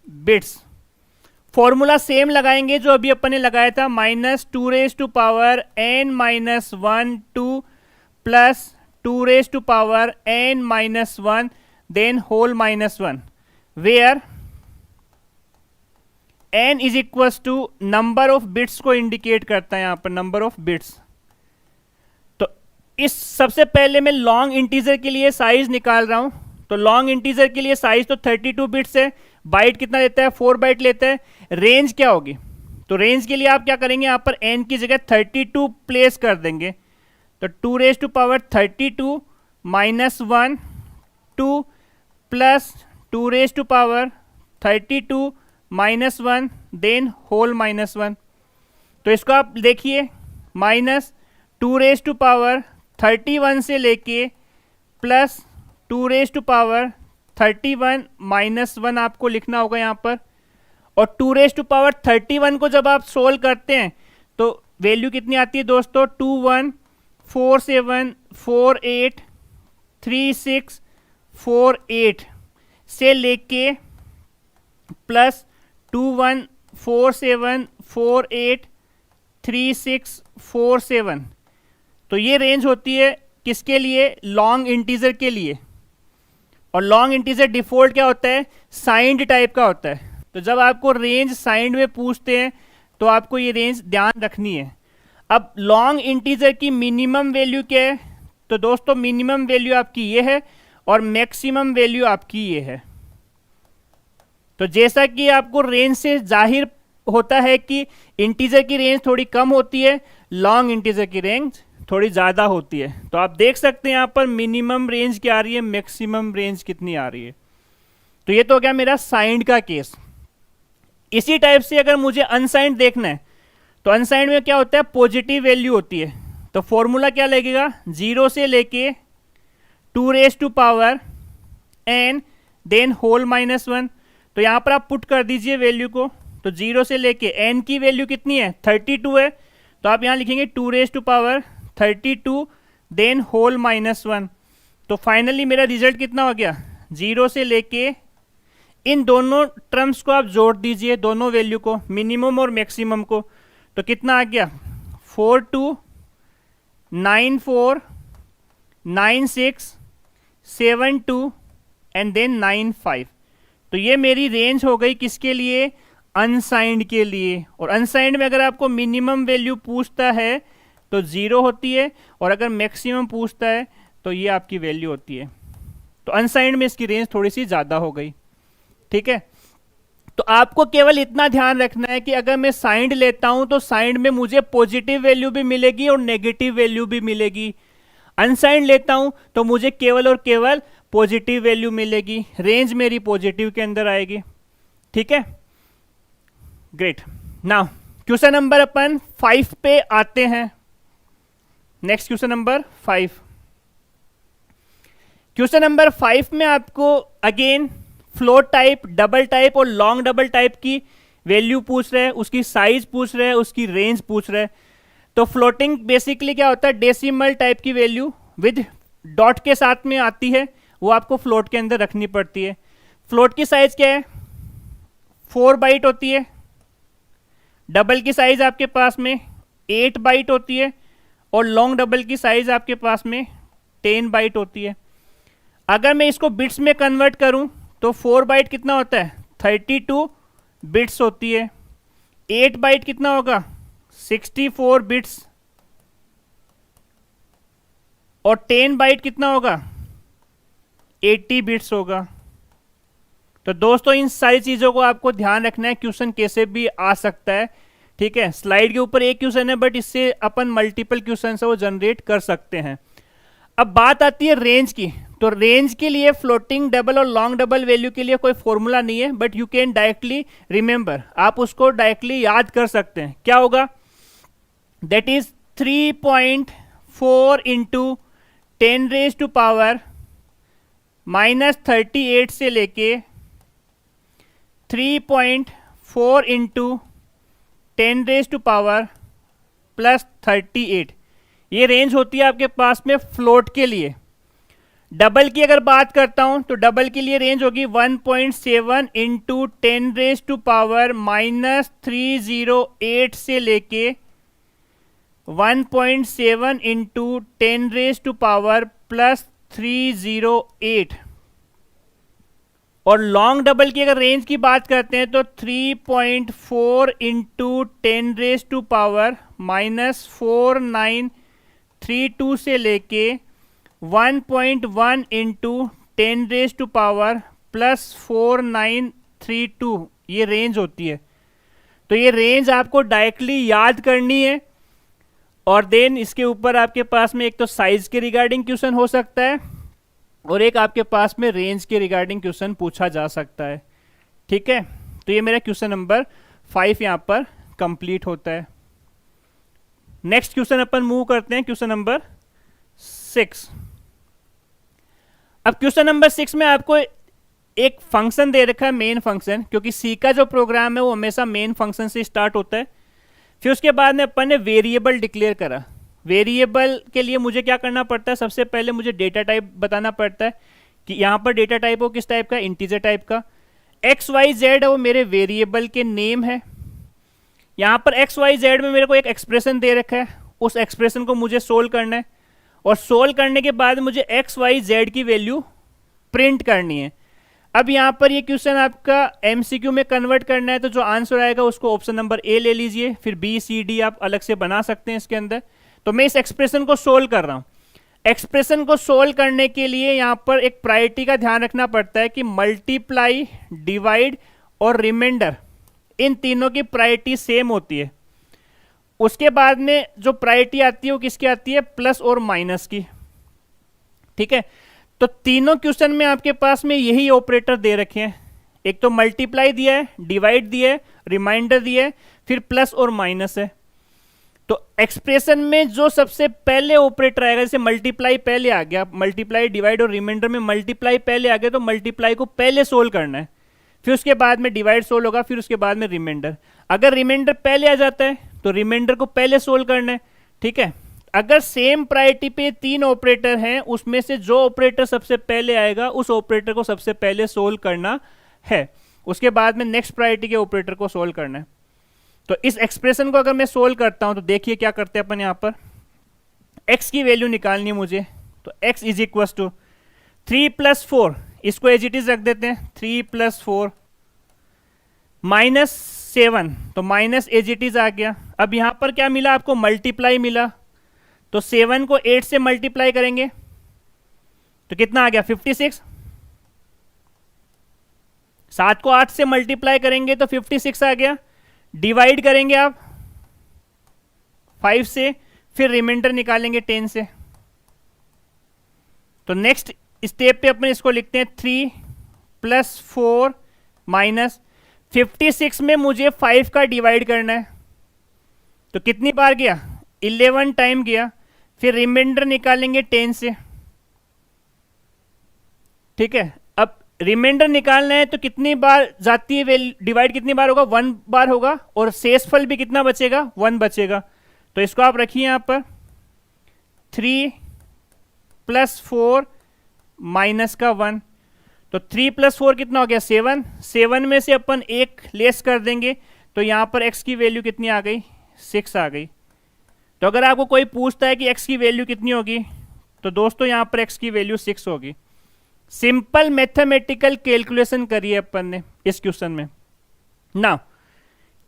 Speaker 1: बिट्स। फॉर्मूला सेम लगाएंगे जो अभी अपन ने लगाया था, -2⁻n−1 2 plus 2⁻n−1 then whole -1, where n is equals to number of bits को इंडिकेट करता है यहाँ पर, नंबर ऑफ बिट्स। तो इस सबसे पहले मैं लॉन्ग इंटीजर के लिए साइज निकाल रहा हूं। तो लॉन्ग इंटीजर के लिए साइज तो 32 बिट्स है, बाइट कितना लेता है 4 बाइट लेता है। रेंज क्या होगी, तो रेंज के लिए आप क्या करेंगे यहाँ पर n की जगह 32 प्लेस कर देंगे। तो 2⁻32 -1 2 प्लस 2⁻32 -1 देन होल -1। तो इसको आप देखिए -2⁻31 से लेके प्लस 2⁻31 -1 आपको लिखना होगा यहाँ पर। और 2⁻31 को जब आप सोल्व करते हैं तो वैल्यू कितनी आती है दोस्तों 2147483648 से लेके प्लस 2147483647। तो ये रेंज होती है किसके लिए, लॉन्ग इंटीजर के लिए। और लॉन्ग इंटीजर डिफॉल्ट क्या होता है, साइंड टाइप का होता है। तो जब आपको रेंज साइंड में पूछते हैं तो आपको ये रेंज ध्यान रखनी है। अब लॉन्ग इंटीजर की मिनिमम वैल्यू क्या है, तो दोस्तों मिनिमम वैल्यू आपकी ये है और मैक्सिमम वैल्यू आपकी ये है। तो जैसा कि आपको रेंज से जाहिर होता है कि इंटीजर की रेंज थोड़ी कम होती है, लॉन्ग इंटीजर की रेंज थोड़ी ज़्यादा होती है। तो आप देख सकते हैं यहाँ पर मिनिमम रेंज क्या आ रही है, मैक्सिमम रेंज कितनी आ रही है। तो ये तो हो गया मेरा साइंड का केस। इसी टाइप से अगर मुझे अनसाइंड देखना है तो अनसाइंड में क्या होता है, पॉजिटिव वैल्यू होती है। तो फॉर्मूला क्या लगेगा, 0 से लेके 2⁻n देन होल -1। तो यहाँ पर आप पुट कर दीजिए वैल्यू को। तो 0 से लेके n की वैल्यू कितनी है 32 है, तो आप यहाँ लिखेंगे 2⁻32 देन होल -1। तो फाइनली मेरा रिजल्ट कितना हो गया, 0 से लेके इन दोनों टर्म्स को आप जोड़ दीजिए, दोनों वैल्यू को, मिनिमम और मैक्सिमम को। तो कितना आ गया 429672 एंड देन 95। तो ये मेरी रेंज हो गई किसके लिए, अनसाइंड के लिए। और अनसाइंड में अगर आपको मिनिमम वैल्यू पूछता है तो 0 होती है, और अगर मैक्सिमम पूछता है तो ये आपकी वैल्यू होती है। तो अनसाइंड में इसकी रेंज थोड़ी सी ज़्यादा हो गई। ठीक है, तो आपको केवल इतना ध्यान रखना है कि अगर मैं साइंड लेता हूं तो साइंड में मुझे पॉजिटिव वैल्यू भी मिलेगी और नेगेटिव वैल्यू भी मिलेगी। अनसाइंड लेता हूं तो मुझे केवल और केवल पॉजिटिव वैल्यू मिलेगी, रेंज मेरी पॉजिटिव के अंदर आएगी। ठीक है, ग्रेट। नाउ क्वेश्चन नंबर अपन 5 पे आते हैं। Next question number 5। Question number 5 में आपको again float type, double type और लॉन्ग डबल टाइप की वैल्यू पूछ रहे हैं, उसकी साइज पूछ रहे हैं, उसकी रेंज पूछ रहे हैं। तो फ्लोटिंग बेसिकली क्या होता है, डेसिमल टाइप की वैल्यू विद डॉट के साथ में आती है, वो आपको फ्लोट के अंदर रखनी पड़ती है। फ्लोट की साइज क्या है, 4 बाइट होती है। डबल की साइज आपके पास में 8 बाइट होती है, और लॉन्ग डबल की साइज आपके पास में 10 बाइट होती है। अगर मैं इसको बिट्स में कन्वर्ट करूं तो 4 बाइट कितना होता है, 32 बिट्स होती है। 8 बाइट कितना होगा, 64 बिट्स, और 10 बाइट कितना होगा, 80 बिट्स होगा। तो दोस्तों इन सारी चीजों को आपको ध्यान रखना है, क्वेश्चन कैसे भी आ सकता है। ठीक है, स्लाइड के ऊपर एक क्वेश्चन है, बट इससे अपन मल्टीपल क्वेश्चन से वो जनरेट कर सकते हैं। अब बात आती है रेंज की। तो रेंज के लिए फ्लोटिंग डबल और लॉन्ग डबल वैल्यू के लिए कोई फॉर्मूला नहीं है, but you can directly remember, आप उसको डायरेक्टली याद कर सकते हैं। क्या होगा, that is 3.4 into 10 raise to power -38 से लेके 3.4 इंटू 10 रेज टू पावर +38, ये रेंज होती है आपके पास में फ्लोट के लिए। डबल की अगर बात करता हूं तो डबल के लिए रेंज होगी 1.7 इंटू 10 रेज टू पावर -308 से लेके 1.7 इंटू 10 रेज टू पावर +308। और लॉन्ग डबल की अगर रेंज की बात करते हैं तो 3.4 इंटू 10 रेज टू पावर -4932 से लेके 1.1 इंटू 10 रेज टू पावर +4932, ये रेंज होती है। तो ये रेंज आपको डायरेक्टली याद करनी है, और देन इसके ऊपर आपके पास में एक तो साइज के रिगार्डिंग क्वेश्चन हो सकता है, और एक आपके पास में रेंज के रिगार्डिंग क्वेश्चन पूछा जा सकता है। ठीक है, तो ये मेरा क्वेश्चन नंबर 5 यहां पर कंप्लीट होता है। नेक्स्ट क्वेश्चन अपन मूव करते हैं, क्वेश्चन नंबर 6। अब क्वेश्चन नंबर 6 में आपको एक फंक्शन दे रखा है, मेन फंक्शन, क्योंकि सी का जो प्रोग्राम है वो हमेशा मेन फंक्शन से स्टार्ट होता है। फिर उसके बाद में अपन ने वेरिएबल डिक्लेयर करा। वेरिएबल के लिए मुझे क्या करना पड़ता है, सबसे पहले मुझे डेटा टाइप बताना पड़ता है कि यहाँ पर डेटा टाइप हो किस टाइप का, इंटीजर टाइप का। एक्स वाई जेड है वो मेरे वेरिएबल के नेम है। यहाँ पर एक्स वाई जेड में मेरे को एक एक्सप्रेशन दे रखा है, उस एक्सप्रेशन को मुझे सोल्व करना है, और सोल्व करने के बाद मुझे एक्स वाई जेड की वैल्यू प्रिंट करनी है। अब यहाँ पर ये क्वेश्चन आपका एमसीक्यू में कन्वर्ट करना है, तो जो आंसर आएगा उसको ऑप्शन नंबर ए ले लीजिए, फिर बी सी डी आप अलग से बना सकते हैं इसके अंदर। तो मैं इस एक्सप्रेशन को सोल्व कर रहा हूँ। एक्सप्रेशन को सोल्व करने के लिए यहाँ पर एक प्रायोरिटी का ध्यान रखना पड़ता है कि मल्टीप्लाई, डिवाइड और रिमाइंडर, इन तीनों की प्रायोरिटी सेम होती है। उसके बाद में जो प्रायोरिटी आती है वो किसकी आती है, प्लस और माइनस की। ठीक है, तो तीनों क्वेश्चन में आपके पास में यही ऑपरेटर दे रखे हैं। एक तो मल्टीप्लाई दिया है, डिवाइड दिया है, रिमाइंडर दिया है, फिर प्लस और माइनस है। तो एक्सप्रेशन में जो सबसे पहले ऑपरेटर आएगा, जैसे मल्टीप्लाई पहले आ गया, मल्टीप्लाई, डिवाइड और रिमाइंडर में मल्टीप्लाई पहले आ गया, तो मल्टीप्लाई को पहले सोल्व करना है, फिर उसके बाद में डिवाइड सोल्व होगा, फिर उसके बाद में रिमाइंडर। अगर रिमाइंडर पहले आ जाता है तो रिमाइंडर को पहले सोल्व करना है। ठीक है, अगर सेम प्रायोरिटी पे 3 ऑपरेटर हैं, उसमें से जो ऑपरेटर सबसे पहले आएगा उस ऑपरेटर को सबसे पहले सोल्व करना है, उसके बाद में नेक्स्ट प्रायोरिटी के ऑपरेटर को सोल्व करना है। तो इस एक्सप्रेशन को अगर मैं सोल्व करता हूं तो देखिए क्या करते हैं अपन। यहां पर x की वैल्यू निकालनी है मुझे, तो x इज इक्वल टू 3 + 4, इसको एज इट इज रख देते हैं, 3 + 4 -7, तो माइनस एज इट इज आ गया। अब यहां पर क्या मिला आपको, मल्टीप्लाई मिला, तो 7 को 8 से मल्टीप्लाई करेंगे तो कितना आ गया 56। 7 को 8 से मल्टीप्लाई करेंगे तो 56 आ गया। डिवाइड करेंगे आप 5 से, फिर रिमाइंडर निकालेंगे 10 से। तो नेक्स्ट स्टेप पे अपन इसको लिखते हैं 3 + 4 माइनस 56 में मुझे 5 का डिवाइड करना है, तो कितनी बार गया 11 टाइम गया। फिर रिमाइंडर निकालेंगे 10 से, ठीक है। अब रिमाइंडर निकालना है तो कितनी बार जाती है डिवाइड, कितनी बार होगा 1 बार होगा, और शेषफल भी कितना बचेगा 1 बचेगा। तो इसको आप रखिए यहां पर 3 + 4 माइनस का 1, तो 3 + 4 कितना हो गया 7। 7 में से अपन 1 लेस कर देंगे तो यहां पर x की वैल्यू कितनी आ गई 6 आ गई। तो अगर आपको कोई पूछता है कि x की वैल्यू कितनी होगी, तो दोस्तों यहां पर x की वैल्यू 6 होगी। सिंपल मैथमेटिकल कैलकुलेशन करिए अपन ने इस क्वेश्चन में ना।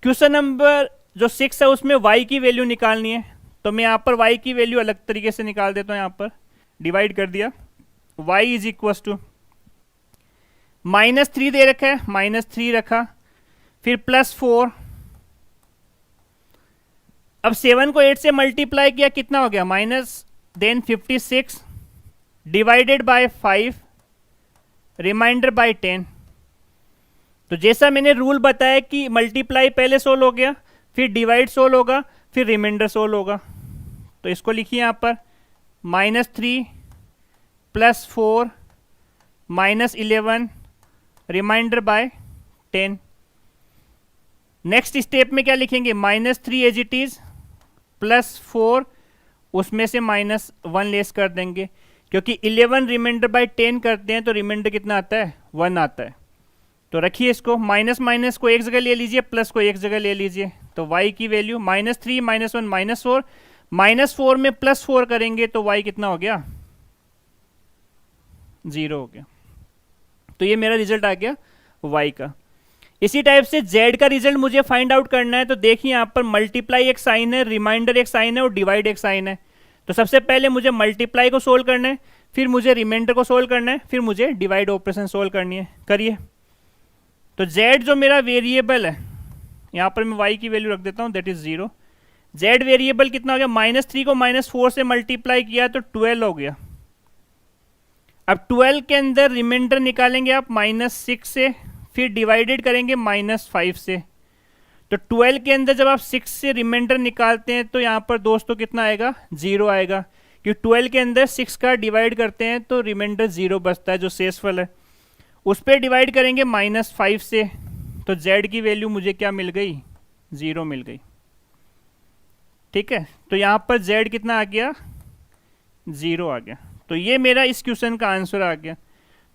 Speaker 1: क्वेश्चन नंबर जो 6 है उसमें y की वैल्यू निकालनी है, तो मैं यहां पर y की वैल्यू अलग तरीके से निकाल देता हूं। यहां पर डिवाइड कर दिया, y = -3 दे रखा है, -3 रखा, फिर +4। अब 7 को 8 से मल्टीप्लाई किया, कितना हो गया then 56 divided by 5 remainder by 10। तो जैसा मैंने रूल बताया कि मल्टीप्लाई पहले सोल्व हो गया, फिर डिवाइड सोल्व होगा, फिर रिमाइंडर सोल्व होगा। तो इसको लिखिए यहां पर -3 + 4 -11 रिमाइंडर बाय 10। नेक्स्ट स्टेप में क्या लिखेंगे -3 एज इट इज +4, उसमें से -1 लेस कर देंगे, क्योंकि 11 रिमाइंडर बाय 10 करते हैं तो रिमाइंडर कितना आता है 1 आता है। तो रखिए इसको, माइनस माइनस को एक जगह ले लीजिए, प्लस को एक जगह ले लीजिए। तो y की वैल्यू -3 -1 -4, -4 में +4 करेंगे तो y कितना हो गया 0 हो गया। तो ये मेरा रिजल्ट आ गया y का। इसी टाइप से z का रिजल्ट मुझे फाइंड आउट करना है। तो देखिए यहाँ पर मल्टीप्लाई एक साइन है, रिमाइंडर एक साइन है और डिवाइड एक साइन है। तो सबसे पहले मुझे मल्टीप्लाई को सोल्व करना है, फिर मुझे रिमाइंडर को सोल्व करना है, फिर मुझे डिवाइड ऑपरेशन सोल्व करनी है। करिए। तो z जो मेरा वेरिएबल है, यहाँ पर मैं y की वैल्यू रख देता हूँ, दैट इज 0। z वेरिएबल कितना हो गया, -3 को -4 से मल्टीप्लाई किया तो 12 हो गया। अब 12 के अंदर रिमाइंडर निकालेंगे आप -6 से, फिर डिवाइडेड करेंगे -5 से। तो 12 के अंदर जब आप 6 से रिमाइंडर निकालते हैं तो यहाँ पर दोस्तों कितना आएगा 0 आएगा, क्योंकि 12 के अंदर 6 का डिवाइड करते हैं तो रिमाइंडर 0 बचता है जो शेषफल है। उस पर डिवाइड करेंगे -5 से, तो z की वैल्यू मुझे क्या मिल गई 0 मिल गई। ठीक है, तो यहाँ पर z कितना आ गया 0 आ गया। तो ये मेरा इस क्वेश्चन का आंसर आ गया।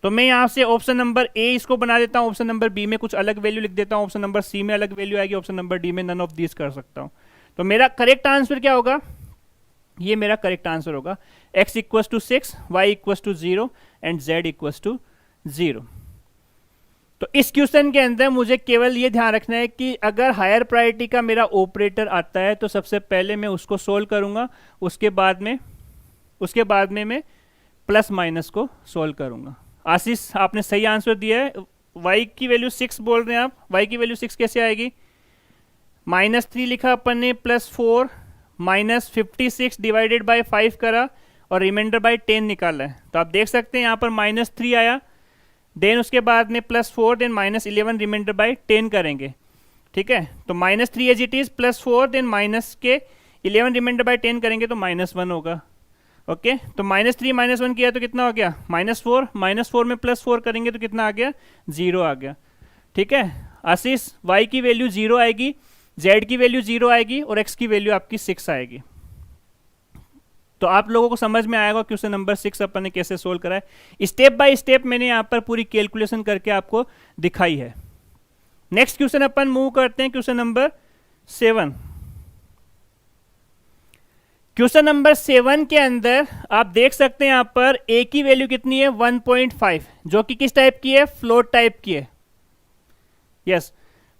Speaker 1: तो मैं यहाँ से ऑप्शन नंबर ए इसको बना देता हूँ, ऑप्शन नंबर बी में कुछ अलग वैल्यू लिख देता हूँ, ऑप्शन नंबर सी में अलग वैल्यू आएगी, ऑप्शन नंबर डी में नन ऑफ दिस कर सकता हूँ। तो मेरा करेक्ट आंसर क्या होगा, ये मेरा करेक्ट आंसर होगा x = 6, y = 0 एंड z = 0। तो इस क्वेश्चन के अंदर मुझे केवल ये ध्यान रखना है कि अगर हायर प्रायोरिटी का मेरा ऑपरेटर आता है तो सबसे पहले मैं उसको सोल्व करूंगा, उसके बाद में मैं प्लस माइनस को सोल्व करूंगा। आशीष आपने सही आंसर दिया है, y की वैल्यू 6 बोल रहे हैं आप। y की वैल्यू 6 कैसे आएगी, -3 लिखा अपन ने, +4 -56 डिवाइडेड बाय 5 करा और रिमाइंडर बाय 10 निकाला है। तो आप देख सकते हैं यहाँ पर -3 आया, देन उसके बाद में +4 देन -11 रिमाइंडर बाय 10 करेंगे। ठीक है, तो -3 as it is, +4 then -11 remainder by 10 करेंगे तो -1 होगा। ओके, तो -3 -1 किया तो कितना हो गया -4, -4 में +4 करेंगे तो कितना आ गया 0 आ गया। ठीक है आशीष, y की वैल्यू 0 आएगी, z की वैल्यू 0 आएगी और x की वैल्यू आपकी 6 आएगी। तो आप लोगों को समझ में आएगा क्वेश्चन नंबर 6 अपन ने कैसे सोल्व करा है। स्टेप बाय स्टेप मैंने यहाँ पर पूरी कैलकुलेशन करके आपको दिखाई है। नेक्स्ट क्वेश्चन अपन मूव करते हैं, क्वेश्चन नंबर 7। क्वेश्चन नंबर 7 के अंदर आप देख सकते हैं यहाँ पर a की वैल्यू कितनी है 1.5, जो कि किस टाइप की है, फ्लोट टाइप की है। यस,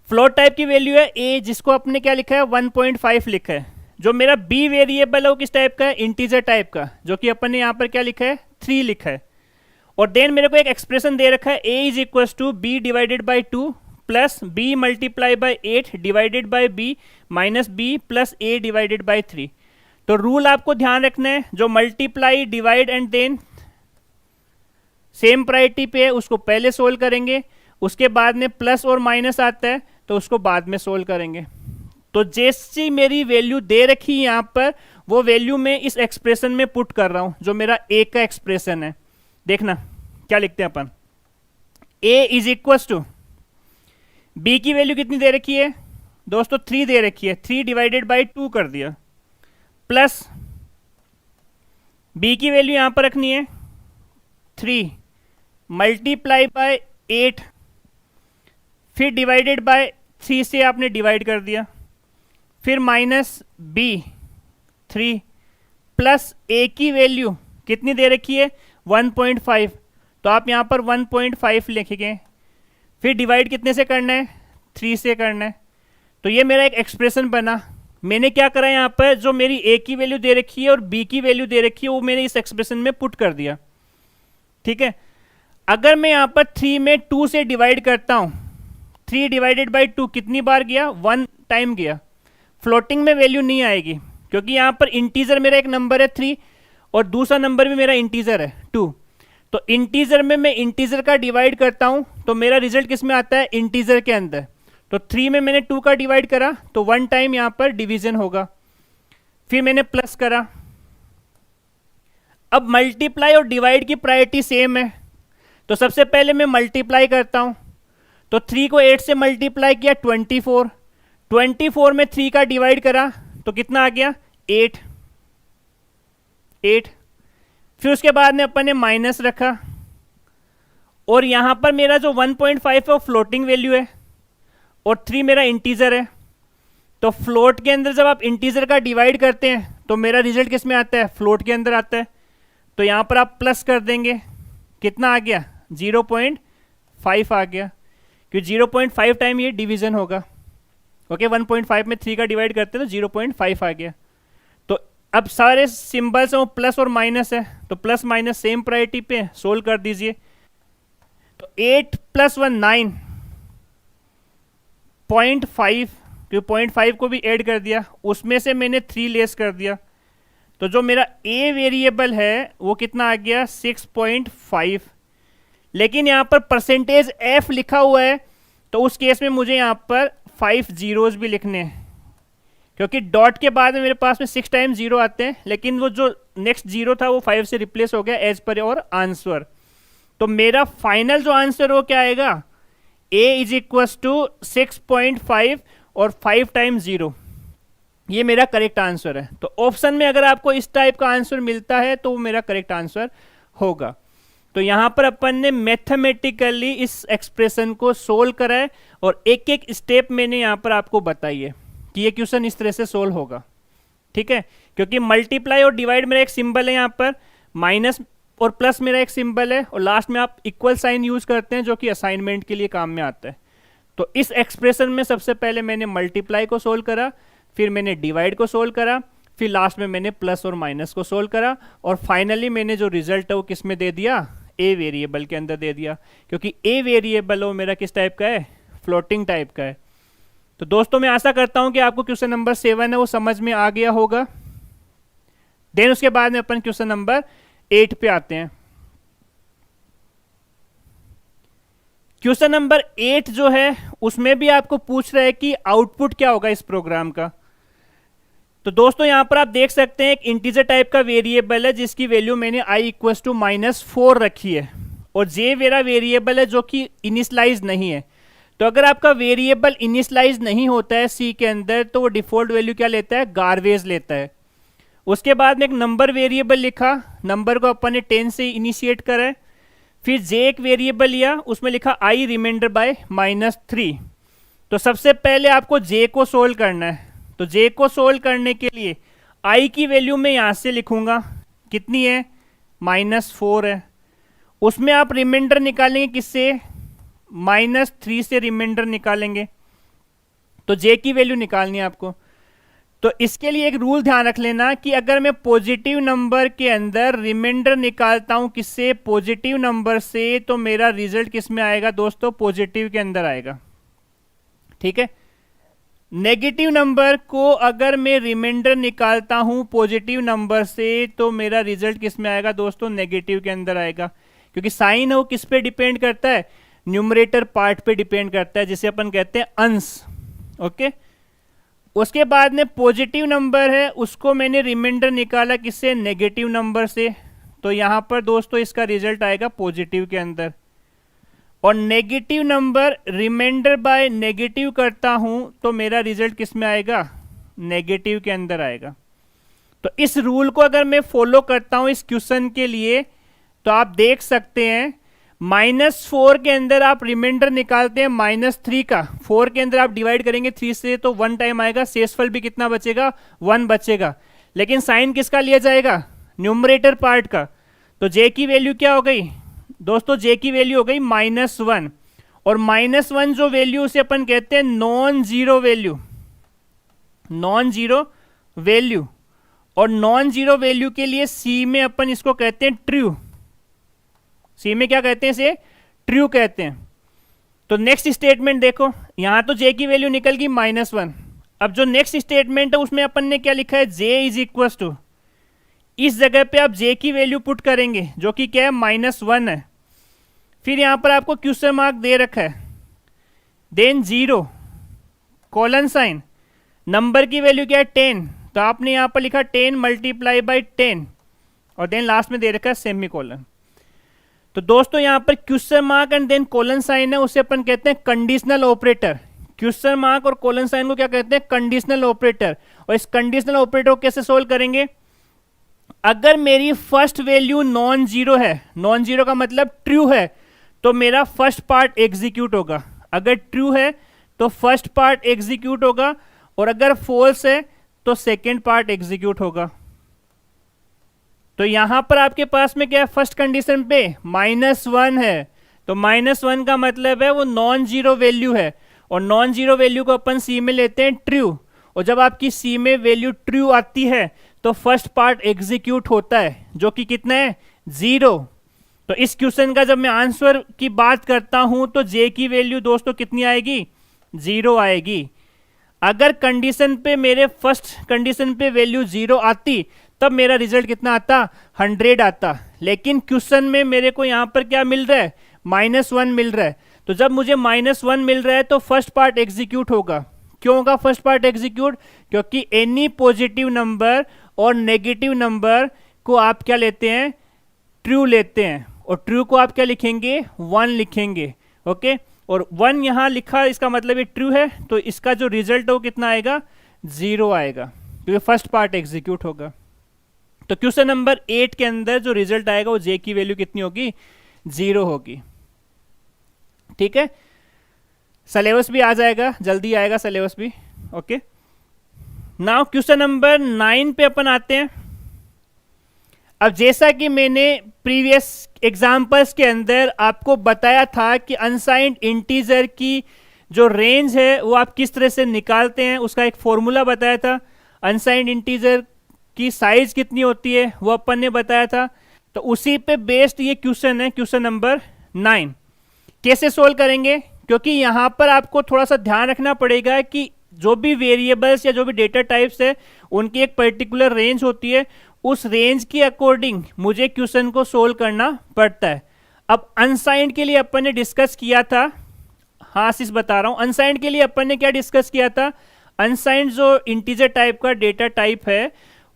Speaker 1: फ्लोट टाइप की वैल्यू है a, जिसको आपने क्या लिखा है 1.5 लिखा है। जो मेरा बी वेरिएबल है वो किस टाइप का है, इंटीजर टाइप का, जो कि अपन ने यहाँ पर क्या लिखा है, 3 लिखा है। और देन मेरे को एक एक्सप्रेशन दे रखा है a is equal to B divided by 2 plus B multiply by 8 divided by B minus B plus a divided by 3। तो रूल आपको ध्यान रखना है, जो multiply divide and then same priority पे है उसको पहले सोल्व करेंगे, उसके बाद में प्लस और माइनस आता है तो उसको बाद में सोल्व करेंगे। तो जैसी मेरी वैल्यू दे रखी है यहाँ पर, वो वैल्यू मैं इस एक्सप्रेशन में पुट कर रहा हूं, जो मेरा a का एक्सप्रेशन है। देखना क्या लिखते हैं अपन, a is equal to b की वैल्यू कितनी दे रखी है दोस्तों, 3 दे रखी है, 3 डिवाइडेड बाई 2 कर दिया, प्लस b की वैल्यू यहां पर रखनी है 3 मल्टीप्लाई बाय 8, फिर डिवाइडेड बाय 3 से आपने डिवाइड कर दिया, फिर माइनस b 3 प्लस a की वैल्यू कितनी दे रखी है 1.5, तो आप यहाँ पर 1.5 लिखेंगे, फिर डिवाइड कितने से करना है 3 से करना है। तो ये मेरा एक एक्सप्रेशन बना। मैंने क्या करा यहाँ पर, जो मेरी a की वैल्यू दे रखी है और b की वैल्यू दे रखी है वो मैंने इस एक्सप्रेशन में पुट कर दिया। ठीक है, अगर मैं यहाँ पर 3 में 2 से डिवाइड करता हूँ, 3 डिवाइडेड बाई 2 कितनी बार गया, 1 टाइम गया। फ्लोटिंग में वैल्यू नहीं आएगी क्योंकि यहाँ पर इंटीजर मेरा एक नंबर है 3 और दूसरा नंबर भी मेरा इंटीजर है 2। तो इंटीजर में मैं इंटीजर का डिवाइड करता हूं तो मेरा रिजल्ट किस में आता है, इंटीजर के अंदर। तो 3 में मैंने 2 का डिवाइड करा तो 1 टाइम यहां पर डिवीजन होगा, फिर मैंने प्लस करा। अब मल्टीप्लाई और डिवाइड की प्रायोरिटी सेम है, तो सबसे पहले मैं मल्टीप्लाई करता हूं। तो 3 को 8 से मल्टीप्लाई किया 24, 24 में 3 का डिवाइड करा तो कितना आ गया 8। फिर उसके बाद में अपन ने माइनस रखा, और यहां पर मेरा जो 1.5 है वो फ्लोटिंग वैल्यू है और 3 मेरा इंटीजर है। तो फ्लोट के अंदर जब आप इंटीजर का डिवाइड करते हैं तो मेरा रिजल्ट किस में आता है, फ्लोट के अंदर आता है। तो यहां पर आप प्लस कर देंगे, कितना आ गया 0.5 आ गया, क्योंकि 0.5 टाइम ये डिवीजन होगा। ओके, 1.5 में 3 का डिवाइड करते हैं तो 0.5 आ गया। तो अब सारे सिंबल्स हैं वो प्लस और माइनस है, तो प्लस माइनस सेम प्रायोरिटी पे सोल्व कर दीजिए। तो 8 + 1 9, 0.5, क्योंकि 0.5 को भी ऐड कर दिया, उसमें से मैंने 3 लेस कर दिया। तो जो मेरा a वेरिएबल है वो कितना आ गया 6.5। लेकिन यहाँ पर परसेंटेज f लिखा हुआ है, तो उस केस में मुझे यहाँ पर 5 जीरोज भी लिखने हैं, क्योंकि डॉट के बाद में मेरे पास में 6 टाइम 0 आते हैं, लेकिन वो जो नेक्स्ट 0 था वो 5 से रिप्लेस हो गया एज पर और आंसर। तो मेरा फाइनल जो आंसर वो क्या आएगा, a इज इक्वल टू 6.5 और 5 टाइम 0, ये मेरा करेक्ट आंसर है। तो ऑप्शन में अगर आपको इस टाइप का आंसर मिलता है तो वो मेरा करेक्ट आंसर होगा। तो यहां पर अपन ने मैथमेटिकली इस एक्सप्रेशन को सोल्व करा है और एक एक स्टेप मैंने यहां पर आपको बताई है कि ये क्वेश्चन इस तरह से सोल्व होगा। ठीक है, क्योंकि मल्टीप्लाई और डिवाइड मेरा एक सिंबल है, यहाँ पर माइनस और प्लस मेरा एक सिंबल है, और लास्ट में आप इक्वल साइन यूज करते हैं जो कि असाइनमेंट के लिए काम में आता है। तो इस एक्सप्रेशन में सबसे पहले मैंने मल्टीप्लाई को सोल्व करा, फिर मैंने डिवाइड को सोल्व करा, फिर लास्ट में मैंने प्लस और माइनस को सोल्व करा, और फाइनली मैंने जो रिजल्ट है वो किस में दे दिया, ए वेरिएबल के अंदर दे दिया, क्योंकि ए वेरिएबल वो मेरा किस टाइप का है, फ्लोटिंग टाइप का है। तो दोस्तों मैं आशा करता हूं कि आपको क्वेश्चन नंबर 7 है वो समझ में आ गया होगा। देन उसके बाद में अपन क्वेश्चन नंबर 8 पे आते हैं। क्वेश्चन नंबर 8 जो है उसमें भी आपको पूछ रहा है कि आउटपुट क्या होगा इस प्रोग्राम का। तो दोस्तों यहां पर आप देख सकते हैं एक इंटीजर टाइप का वेरिएबल है जिसकी वैल्यू मैंने i इक्वल टू -4 रखी है, और जे मेरा वेरिएबल है जो कि इनिशलाइज नहीं है। तो अगर आपका वेरिएबल इनिशलाइज नहीं होता है सी के अंदर तो वो डिफॉल्ट वैल्यू क्या लेता है, गार्बेज लेता है। उसके बाद में एक नंबर वेरिएबल लिखा, नंबर को अपन ने 10 से इनिशिएट करा है। फिर जे एक वेरिएबल लिया, उसमें लिखा i रिमाइंडर बाय -3। तो सबसे पहले आपको जे को सोल्व करना है। तो जे को सोल्व करने के लिए i की वैल्यू मैं यहां से लिखूंगा, कितनी है, -4 है। उसमें आप रिमाइंडर निकालेंगे किससे, -3 से रिमाइंडर निकालेंगे। तो जे की वैल्यू निकालनी है आपको। तो इसके लिए एक रूल ध्यान रख लेना कि अगर मैं पॉजिटिव नंबर के अंदर रिमाइंडर निकालता हूं किससे, पॉजिटिव नंबर से, तो मेरा रिजल्ट किस में आएगा दोस्तों, पॉजिटिव के अंदर आएगा। ठीक है, नेगेटिव नंबर को अगर मैं रिमाइंडर निकालता हूं पॉजिटिव नंबर से, तो मेरा रिजल्ट किस में आएगा दोस्तों, नेगेटिव के अंदर आएगा। क्योंकि साइन है वो किस पे डिपेंड करता है, न्यूमरेटर पार्ट पे डिपेंड करता है, जिसे अपन कहते हैं अंश। ओके, उसके बाद में पॉजिटिव नंबर है उसको मैंने रिमाइंडर निकाला किससे, नेगेटिव नंबर से, तो यहां पर दोस्तों इसका रिजल्ट आएगा पॉजिटिव के अंदर। और negative number remainder by negative करता हूं तो मेरा रिजल्ट किस में आएगा, नेगेटिव के अंदर आएगा। तो इस रूल को अगर मैं फॉलो करता हूं इस क्वेश्चन के लिए, तो आप देख सकते हैं -4 के अंदर आप रिमाइंडर निकालते हैं -3 का, 4 के अंदर आप डिवाइड करेंगे 3 से तो 1 टाइम आएगा, शेषफल भी कितना बचेगा, 1 बचेगा। लेकिन साइन किसका लिया जाएगा, न्यूमरेटर पार्ट का। तो जे की वैल्यू क्या हो गई दोस्तों, जे की वैल्यू हो गई -1, और -1 जो वैल्यू उसे अपन कहते हैं non zero value, non zero value. और नॉन जीरो वैल्यू के लिए सी में अपन इसको कहते हैं ट्रू, सी में क्या कहते हैं, इसे ट्रू कहते हैं। तो नेक्स्ट स्टेटमेंट देखो, यहां तो जे की वैल्यू निकल गई -1। अब जो नेक्स्ट स्टेटमेंट है उसमें अपन ने क्या लिखा है, जे इज इक्वल टू, इस जगह पे आप जे की वैल्यू पुट करेंगे जो कि क्या है -1 है। फिर यहां पर आपको क्वेश्चन मार्क दे रखा है, देन 0 कॉलन साइन, नंबर की वैल्यू क्या है 10, तो आपने यहां पर लिखा 10 मल्टीप्लाई बाई 10, और देन लास्ट में दे रखा है सेमी कॉलन। तो दोस्तों यहां पर question mark and then colon sign है उसे अपन कहते हैं कंडीशनल ऑपरेटर। क्वेश्चन मार्क और कॉलन साइन को क्या कहते हैं, कंडीशनल ऑपरेटर। और इस कंडीशनल ऑपरेटर को कैसे सोल्व करेंगे, अगर मेरी फर्स्ट वैल्यू नॉन जीरो है, नॉन जीरो का मतलब ट्रू है, तो मेरा फर्स्ट पार्ट एग्जीक्यूट होगा। अगर ट्रू है तो फर्स्ट पार्ट एग्जीक्यूट होगा, और अगर फॉल्स है तो सेकेंड पार्ट एग्जीक्यूट होगा। तो यहां पर आपके पास में क्या है, फर्स्ट कंडीशन पे -1 है, तो -1 का मतलब है वो नॉन जीरो वैल्यू है, और नॉन जीरो वैल्यू को अपन सी में लेते हैं ट्रू। और जब आपकी सी में वैल्यू ट्रू आती है तो फर्स्ट पार्ट एग्जीक्यूट होता है, जो कि कितना है, 0। तो इस क्वेश्चन का जब मैं आंसर की बात करता हूं तो जे की वैल्यू दोस्तों कितनी आएगी, 0 आएगी। अगर कंडीशन पे मेरे फर्स्ट कंडीशन पे वैल्यू 0 आती तब मेरा रिजल्ट कितना आता, 100 आता। लेकिन क्वेश्चन में मेरे को यहां पर क्या मिल रहा है, -1 मिल रहा है। तो जब मुझे -1 मिल रहा है तो फर्स्ट पार्ट एग्जीक्यूट होगा। क्यों होगा फर्स्ट पार्ट एग्जीक्यूट, क्योंकि एनी पॉजिटिव नंबर और नेगेटिव नंबर को आप क्या लेते हैं, ट्रू लेते हैं, और ट्रू को आप क्या लिखेंगे, 1 लिखेंगे। ओके, और 1 यहां लिखा, इसका मतलब ये ट्रू है, तो इसका जो रिजल्ट है वो कितना आएगा, 0 आएगा, क्योंकि फर्स्ट पार्ट एग्जीक्यूट होगा। तो क्वेश्चन नंबर 8 के अंदर जो रिजल्ट आएगा वो जे की वैल्यू कितनी होगी, 0 होगी। ठीक है, सिलेबस भी आ जाएगा, जल्दी आएगा सिलेबस भी। ओके, नाउ क्वेश्चन नंबर 9 पे अपन आते हैं। अब जैसा कि मैंने प्रीवियस एग्जाम्पल्स के अंदर आपको बताया था कि अनसाइंड इंटीजर की जो रेंज है वो आप किस तरह से निकालते हैं, उसका एक फॉर्मूला बताया था। अनसाइंड इंटीजर की साइज कितनी होती है वो अपन ने बताया था। तो उसी पे बेस्ड ये क्वेश्चन है, क्वेश्चन नंबर 9। कैसे सोल्व करेंगे, क्योंकि यहां पर आपको थोड़ा सा ध्यान रखना पड़ेगा कि जो भी वेरिएबल्स या जो भी डेटा टाइप्स है उनकी एक पर्टिकुलर रेंज होती है, उस रेंज के अकॉर्डिंग मुझे क्वेश्चन को सोल्व करना पड़ता है। अब अनसाइंड के लिए अपन ने डिस्कस किया था, हाँ आशीष बता रहा हूं, अनसाइंड के लिए अपन ने क्या डिस्कस किया था, अनसाइंड जो इंटीजर टाइप का डेटा टाइप है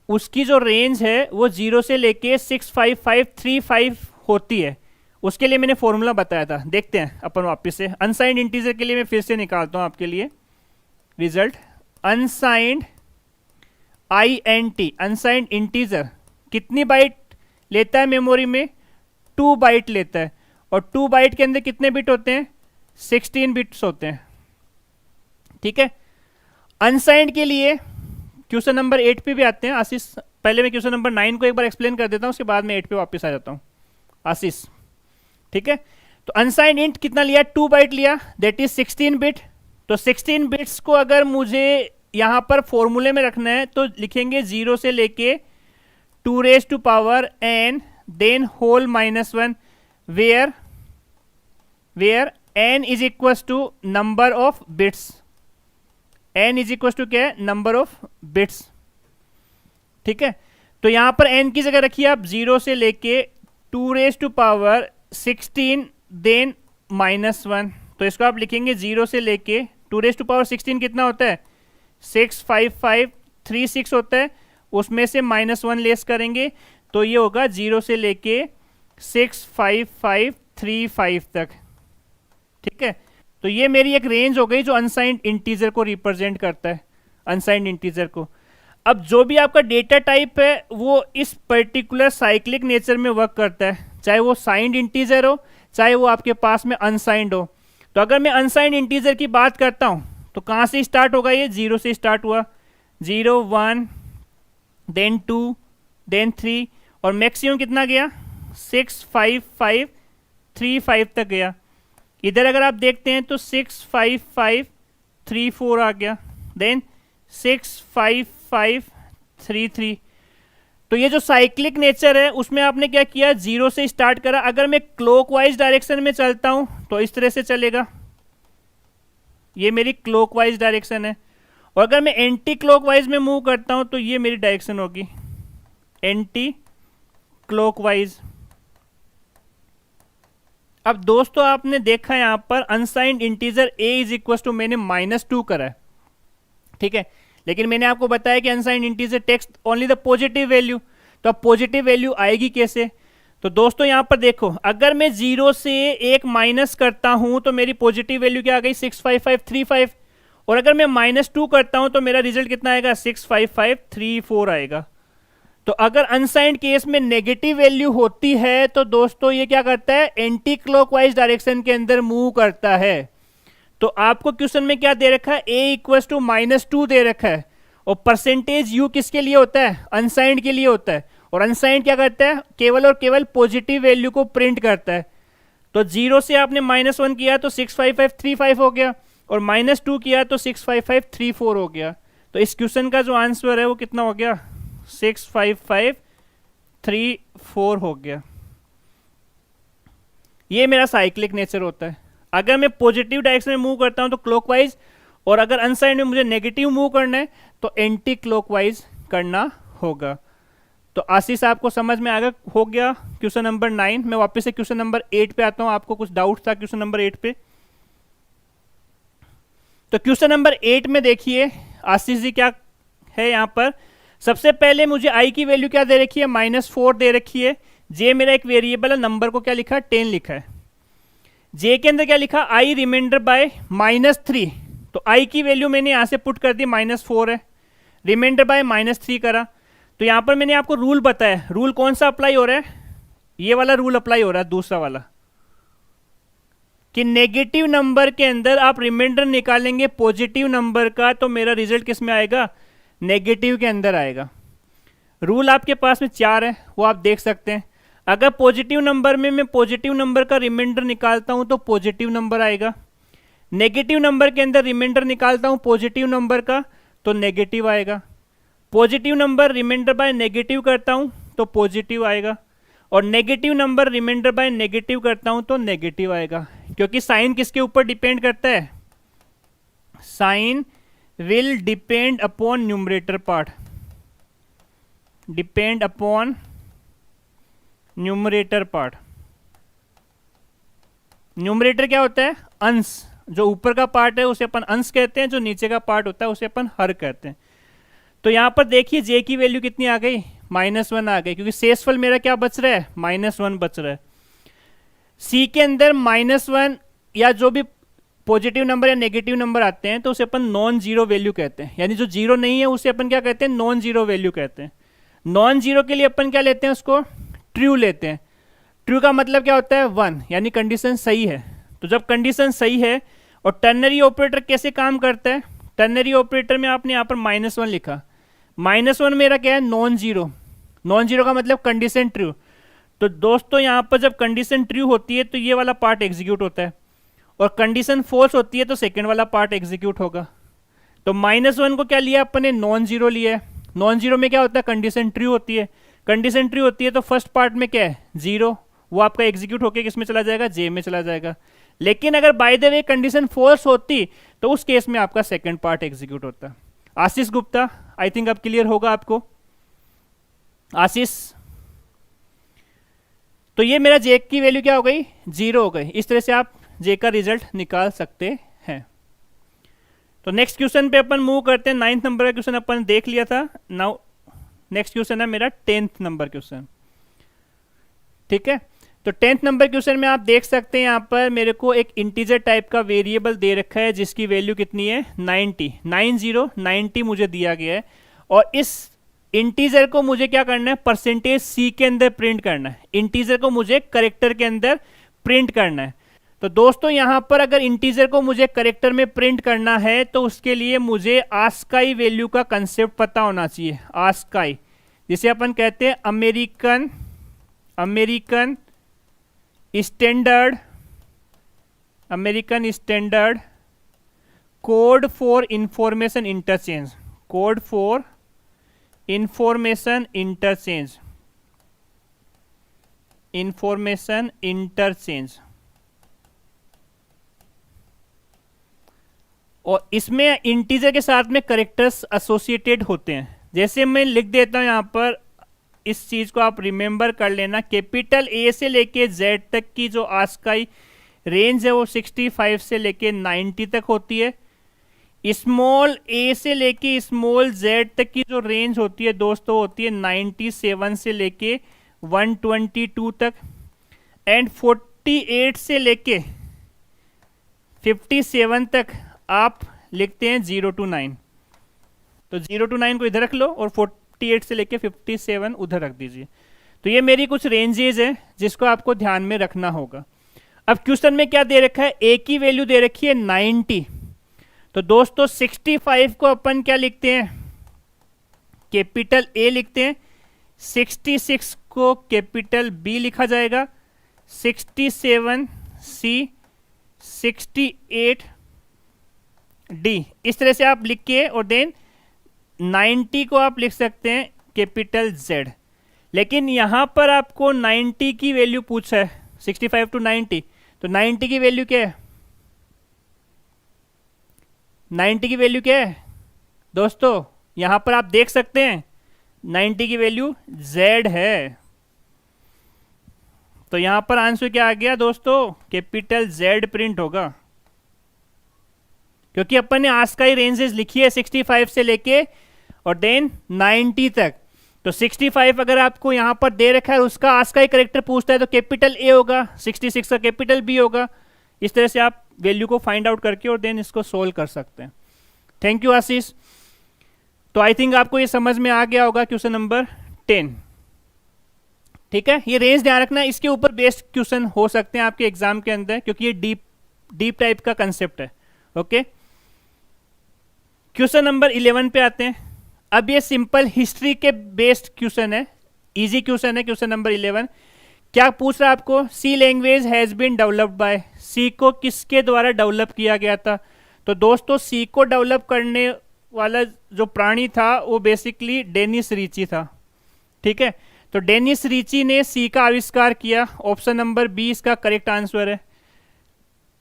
Speaker 1: उसकी जो रेंज है वो 0 से लेके 65535 होती है। उसके लिए मैंने फॉर्मूला बताया था, देखते हैं अपन वापस से। अनसाइंड इंटीजर के लिए मैं फिर से निकालता हूं आपके लिए result. Unsigned INT, unsigned integer कितनी बाइट लेता है मेमोरी में, 2 बाइट लेता है, और 2 बाइट के अंदर कितने बिट होते हैं, 16 बिट्स होते हैं। ठीक है, अनसाइंड के लिए क्वेश्चन नंबर 8 पे भी आते हैं। आशीष, पहले मैं क्वेश्चन नंबर 9 को एक बार एक्सप्लेन कर देता हूं, उसके बाद मैं 8 पे वापस आ जाता हूं। आशीष, ठीक है, तो अनसाइंड इंट कितना लिया, 2 बाइट लिया, दैट इज 16 बिट। तो 16 बिट्स को अगर मुझे यहाँ पर फॉर्मूले में रखना है तो लिखेंगे 0 से लेके 2 raise to power n then whole -1 where n is equal to number of bits. n is equal to क्या है? Number of bits. ठीक है, तो यहां पर n की जगह रखिए आप 0 से लेके 2 रेज टू पावर 16 देन -1। तो इसको आप लिखेंगे 0 से लेके 2 रेज टू पावर 16 कितना होता है? 65536 होता है, उसमें से -1 लेस करेंगे तो ये होगा 0 से लेके 65535 तक। ठीक है, तो ये मेरी एक रेंज हो गई जो अनसाइंड इंटीजर को रिप्रेजेंट करता है, अनसाइंड इंटीजर को। अब जो भी आपका डेटा टाइप है वो इस पर्टिकुलर साइक्लिक नेचर में वर्क करता है, चाहे वो साइंड इंटीजर हो चाहे वो आपके पास में अनसाइंड हो। तो अगर मैं अनसाइंड इंटीजर की बात करता हूं तो कहां से स्टार्ट होगा? ये 0 से स्टार्ट हुआ, 0 1 देन 2 देन 3 और मैक्सिमम कितना गया? 65535 तक गया। इधर अगर आप देखते हैं तो 65534 आ गया, देन 65533। तो ये जो साइक्लिक नेचर है उसमें आपने क्या किया? 0 से स्टार्ट करा। अगर मैं क्लॉकवाइज डायरेक्शन में चलता हूं तो इस तरह से चलेगा, ये मेरी क्लॉकवाइज डायरेक्शन है। और अगर मैं एंटी क्लॉकवाइज में मूव करता हूं तो ये मेरी डायरेक्शन होगी एंटी क्लॉकवाइज। अब दोस्तों आपने देखा यहां पर unsigned integer a is equal to मैंने -2 करा है, ठीक है, लेकिन मैंने आपको बताया कि unsigned integer takes only the positive value. तो अब पॉजिटिव वैल्यू आएगी कैसे? तो दोस्तों यहां पर देखो, अगर मैं 0 से 1 माइनस करता हूं तो मेरी पॉजिटिव वैल्यू क्या आ गई? 65535। और अगर मैं -2 करता हूं तो मेरा रिजल्ट कितना आएगा? 65534 आएगा। तो अगर अनसाइंड केस में नेगेटिव वैल्यू होती है तो दोस्तों ये क्या करता है? एंटी क्लॉकवाइज डायरेक्शन के अंदर मूव करता है। तो आपको क्वेश्चन में क्या दे रखा है? a इक्वल टू -2 दे रखा है और परसेंटेज u किसके लिए होता है? अनसाइंड के लिए होता है। और अनसाइंड क्या करता है? केवल और केवल पॉजिटिव वैल्यू को प्रिंट करता है। तो 0 से आपने -1 किया तो 65535 हो गया और -2 किया तो 65534 हो गया। तो इस क्वेश्चन का जो आंसर है वो कितना हो गया? 65534 हो गया। ये मेरा साइक्लिक नेचर होता है। अगर मैं पॉजिटिव डायरेक्शन में मूव करता हूं तो क्लॉकवाइज, और अगर अनसाइड में मुझे नेगेटिव मूव करना है तो एंटी क्लॉकवाइज करना होगा। तो आशीष आपको समझ में आ गया हो गया क्वेश्चन नंबर 9। मैं वापस से क्वेश्चन नंबर 8 पे आता हूं, आपको कुछ डाउट था क्वेश्चन नंबर 8 पे। तो क्वेश्चन नंबर 8 में देखिए आशीष जी क्या है यहां पर। सबसे पहले मुझे i की वैल्यू क्या दे रखी है? -4 दे रखी है। j मेरा एक वेरिएबल है, नंबर को क्या लिखा है? 10 लिखा है। j के अंदर क्या लिखा? i remainder by -3। तो i की वैल्यू मैंने यहां से पुट कर दी, -4 है, रिमाइंडर बाय -3 करा। तो यहां पर मैंने आपको रूल बताया। रूल कौन सा अप्लाई हो रहा है? ये वाला रूल अप्लाई हो रहा है, दूसरा वाला, कि नेगेटिव नंबर के अंदर आप रिमाइंडर निकालेंगे पॉजिटिव नंबर का तो मेरा रिजल्ट किस में आएगा? नेगेटिव के अंदर आएगा। रूल आपके पास में 4 है, वो आप देख सकते हैं। अगर पॉजिटिव नंबर में मैं पॉजिटिव नंबर का रिमाइंडर निकालता हूं तो पॉजिटिव नंबर आएगा। नेगेटिव नंबर के अंदर रिमाइंडर निकालता हूं पॉजिटिव नंबर का तो नेगेटिव आएगा। Positive number remainder by negative करता हूं तो पॉजिटिव आएगा, और negative number remainder by negative करता हूं तो नेगेटिव आएगा। क्योंकि साइन किसके ऊपर डिपेंड करता है? Sign will depend upon numerator part, depend upon numerator part। Numerator क्या होता है? अंश। जो ऊपर का पार्ट है उसे अपन अंश कहते हैं, जो नीचे का पार्ट होता है उसे अपन हर कहते हैं। तो यहां पर देखिए j की वैल्यू कितनी आ गई? -1 आ गई, क्योंकि शेषफल मेरा क्या बच रहा है? -1 बच रहा है। c के अंदर -1 या जो भी पॉजिटिव नंबर या नेगेटिव नंबर आते हैं तो उसे अपन नॉन जीरो वैल्यू कहते हैं, यानी जो जीरो नहीं है उसे अपन क्या कहते हैं? नॉन जीरो वैल्यू कहते हैं। नॉन जीरो के लिए अपन क्या लेते हैं? उसको ट्रू लेते हैं। ट्रू का मतलब क्या होता है? 1, यानी कंडीशन सही है। तो जब कंडीशन सही है, और टर्नरी ऑपरेटर कैसे काम करता है? टर्नरी ऑपरेटर में आपने यहाँ पर -1 लिखा, -1 मेरा क्या है? Non zero. नॉन जीरो का मतलब कंडीशन ट्रू। तो दोस्तों यहाँ पर जब कंडीशन ट्रू होती है तो ये वाला पार्ट एग्जीक्यूट होता है, और कंडीशन फॉल्स होती है तो सेकेंड वाला पार्ट एग्जीक्यूट होगा। तो -1 को क्या लिया अपन ने, नॉन जीरो लिया है। नॉन जीरो में क्या होता है, कंडीशन ट्रू होती है। कंडीशन ट्रू होती है तो फर्स्ट पार्ट में क्या है, जीरो, वो आपका एग्जीक्यूट होकर किस में चला जाएगा, जे में चला जाएगा। लेकिन अगर by the way condition false होती तो उस केस में आपका सेकंड पार्ट एग्जीक्यूट होता। आशीष गुप्ता, आई थिंक अब क्लियर होगा आपको। आशीष, तो ये मेरा जे की वैल्यू क्या हो गई, जीरो हो गई। इस तरह से आप जे का रिजल्ट निकाल सकते हैं। तो नेक्स्ट क्वेश्चन पे अपन मूव करते हैं। 9th नंबर का क्वेश्चन अपन देख लिया था। नाउ नेक्स्ट क्वेश्चन है मेरा 10th नंबर क्वेश्चन। ठीक है, तो 10th नंबर क्वेश्चन में आप देख सकते हैं यहाँ पर मेरे को एक इंटीजर टाइप का वेरिएबल दे रखा है जिसकी वैल्यू कितनी है, 90 मुझे दिया गया है। और इस इंटीजर को मुझे क्या करना है, परसेंटेज सी के अंदर प्रिंट करना है। इंटीजर को मुझे करेक्टर के अंदर प्रिंट करना है। तो दोस्तों यहाँ पर अगर इंटीजर को मुझे करेक्टर में प्रिंट करना है तो उसके लिए मुझे आस्काई वैल्यू का कंसेप्ट पता होना चाहिए। आस्काई, जिसे अपन कहते हैं American standard code for information interchange. Code for information interchange. और इसमें इंटीजर के साथ में करेक्टर्स एसोसिएटेड होते हैं। जैसे मैं लिख देता हूं यहां पर, इस चीज को आप रिमेंबर कर लेना, कैपिटल ए से लेके जेड तक की जो आस्काई रेंज है वो 65 से लेके 90 तक होती है। स्मॉल ए से लेके स्मॉल जेड तक की जो रेंज होती है दोस्तों होती है 97 से लेके 122 तक। एंड 48 से लेके 57 तक आप लिखते हैं 0 to 9। तो 0 to 9 को इधर रख लो और 48 से लेके 57 उधर रख दीजिए। तो ये मेरी कुछ रेंजेज है जिसको आपको ध्यान में रखना होगा। अब क्वेश्चन में क्या दे रखा है, ए की वैल्यू दे रखी है 90। तो दोस्तों 65 को अपन क्या लिखते हैं, कैपिटल ए लिखते हैं। 66 को कैपिटल बी लिखा जाएगा। 67 सी, 68 डी, इस तरह से आप लिख के, और देन 90 को आप लिख सकते हैं कैपिटल जेड। लेकिन यहां पर आपको 90 की वैल्यू पूछा है, 65 to 90। तो 90 की वैल्यू क्या है, 90 की वैल्यू क्या है दोस्तों, यहां पर आप देख सकते हैं 90 की वैल्यू z है। तो यहां पर आंसर क्या आ गया दोस्तों, कैपिटल Z प्रिंट होगा, क्योंकि अपन ने आस्काई रेंजेस लिखी है 65 से लेके और देन 90 तक। तो 65 अगर आपको यहां पर दे रखा है, उसका आस्काई करेक्टर पूछता है तो कैपिटल ए होगा, 66 का कैपिटल बी होगा। इस तरह से आप वैल्यू को फाइंड आउट करके और देन इसको सोल्व कर सकते हैं। थैंक यू आशीष। तो आई थिंक आपको ये समझ में आ गया होगा क्वेश्चन नंबर 10। ठीक है, ये रेंज ध्यान रखना, इसके ऊपर बेस्ड क्वेश्चन हो सकते हैं आपके एग्जाम के अंदर, क्योंकि ये डीप टाइप का कंसेप्ट है। ओके, क्वेश्चन नंबर 11 पे आते हैं। अब ये सिंपल हिस्ट्री के बेस्ड क्वेश्चन है, इजी क्वेश्चन है। क्वेश्चन नंबर 11 क्या पूछ रहा है आपको, C language has been developed by, C को किसके द्वारा डेवलप किया गया था। तो दोस्तों सी को डेवलप करने वाला जो प्राणी था वो बेसिकली डेनिस रीची था। ठीक है, तो डेनिस रीची ने सी का आविष्कार किया। ऑप्शन नंबर बी इसका करेक्ट आंसर है।